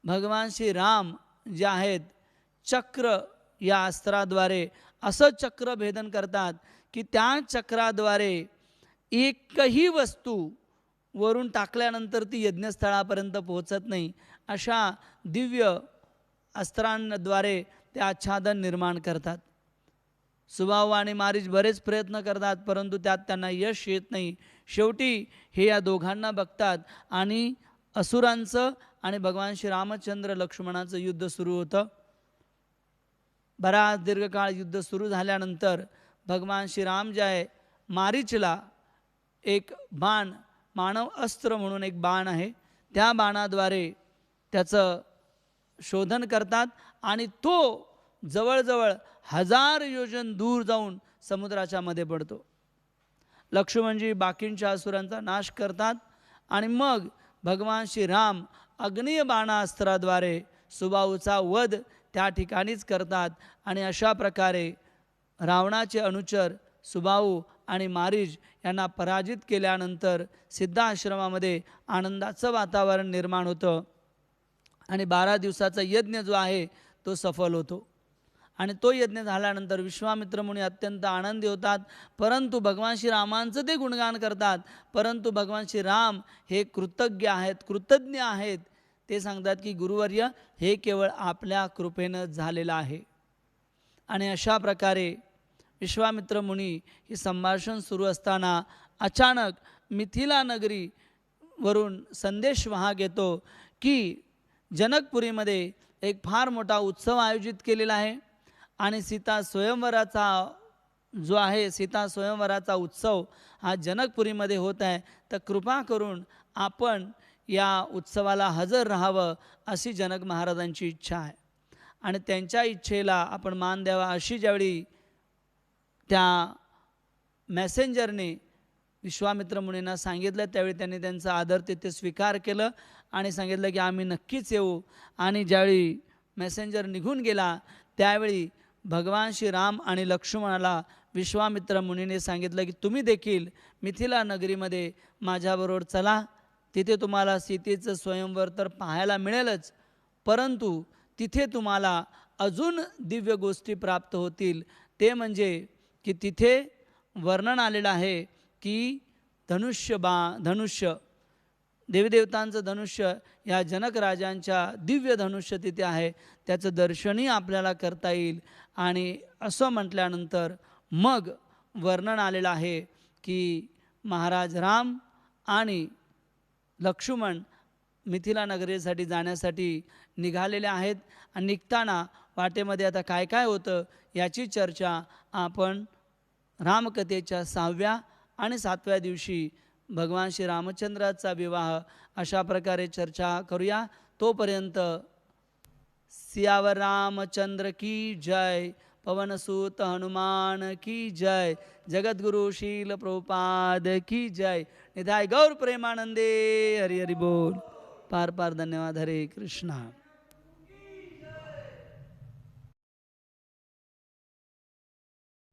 Speaker 1: भगवान श्री राम जे आहेत चक्र या अस्त्राद्वारे असं चक्र भेदन करतात की त्या चक्राद्वारे एकही वस्तू वरून टाकल्यानंतर ती यज्ञस्थळापर्यंत पोहोचत नाही. अशा दिव्य अस्त्रांद्वारे ते आच्छादन निर्माण करतात. सुबाहू आणि मारीच बरेच प्रयत्न करतात परंतु त्यात त्यांना यश येत नाही. शेवटी हे या दोघांना बघतात आणि असुरांचं आणि भगवान श्रीरामचंद्र लक्ष्मणाचं युद्ध सुरू होतं. बराच दीर्घकाळ युद्ध सुरू झाल्यानंतर भगवान श्रीराम जे आहे मारीचला एक बाण मानव अस्त्र म्हणून एक बाण आहे त्या बाणाद्वारे त्याचं शोधन करतात आणि तो जवळजवळ 1000 योजन दूर जाऊन समुद्राच्या मध्ये पडतो. लक्ष्मणजी बाकींच्या असुरांचा नाश करतात आणि मग भगवान श्रीराम अग्नीय बाणास्त्राद्वारे सुबाहूचा वध त्या ठिकाणीच करतात. आणि अशा प्रकारे रावणाचे अनुचर सुबाहू आणि मारीज यांना पराजित केल्यानंतर सिद्धाश्रमामध्ये आनंदाचं वातावरण निर्माण होतं आणि 12 दिवसाचा यज्ञ जो आहे तो सफल होतो. आणि तो यज्ञ झाल्यानंतर विश्वामित्र मुनी अत्यंत आनंदी होतात. परंतु भगवान श्रीरामांचं ते गुणगान करतात. परंतु भगवान श्रीराम हे कृतज्ञ आहेत, कृतज्ञ आहेत. ते सांगतात की गुरुवर्य हे केवळ आपल्या कृपेनं झालेलं आहे. आणि अशा प्रकारे विश्वामित्र मुनी हे संभाषण सुरू असताना अचानक मिथिला नगरीवरून संदेश वाहक येतो की जनकपुरीमध्ये एक फार मोठा उत्सव आयोजित केलेला आहे आणि सीता स्वयंवराचा जो आहे सीता स्वयंवराचा उत्सव हा जनकपुरीमध्ये होत आहे. तर कृपा करून आपण या उत्सवाला हजर राहावं अशी जनक महाराजांची इच्छा आहे. आणि त्यांच्या इच्छेला आपण मान द्यावा अशी ज्यावेळी त्या मेसेंजरने विश्वामित्र मुनींना सांगितलं त्यावेळी त्यांनी त्यांचा आदर तिथे स्वीकार केलं आणि सांगितलं की आम्ही नक्कीच येऊ. आणि ज्यावेळी मेसेंजर निघून गेला त्यावेळी भगवान श्रीराम आणि लक्ष्मणाला विश्वामित्र मुनीने सांगितलं की तुम्ही देखील मिथिला नगरीमध्ये माझ्याबरोबर चला. तिथे तुम्हाला सीतेचं स्वयंवर तर पाहायला मिळेलच, परंतु तिथे तुम्हाला अजून दिव्य गोष्टी प्राप्त होतील. ते म्हणजे की तिथे वर्णन आलेलं आहे की धनुष्य देवीदेवतांचं धनुष्य या जनक राजांच्या दिव्य धनुष्य तिथे आहे, त्याचं दर्शनही आपल्याला करता येईल. आणि असं म्हटल्यानंतर मग वर्णन आलेलं आहे की महाराज राम आणि लक्ष्मण मिथिला नगरीसाठी जाण्यासाठी निघालेले आहेत. आणि निघताना वाटेमध्ये आता काय काय होतं याची चर्चा आपण रामकथेच्या 6व्या आणि 7व्या दिवशी भगवान श्री रामचंद्राचा विवाह अशा प्रकारे चर्चा करूया. तोपर्यंत सियावर रामचंद्र की जय, पवनसूत हनुमान की जय, जगद्गुरु शील प्रभुपाद की जय. निधाय गौर प्रेमानंदे. हरि हरि बोल. पार पार. धन्यवाद. हरे कृष्णा.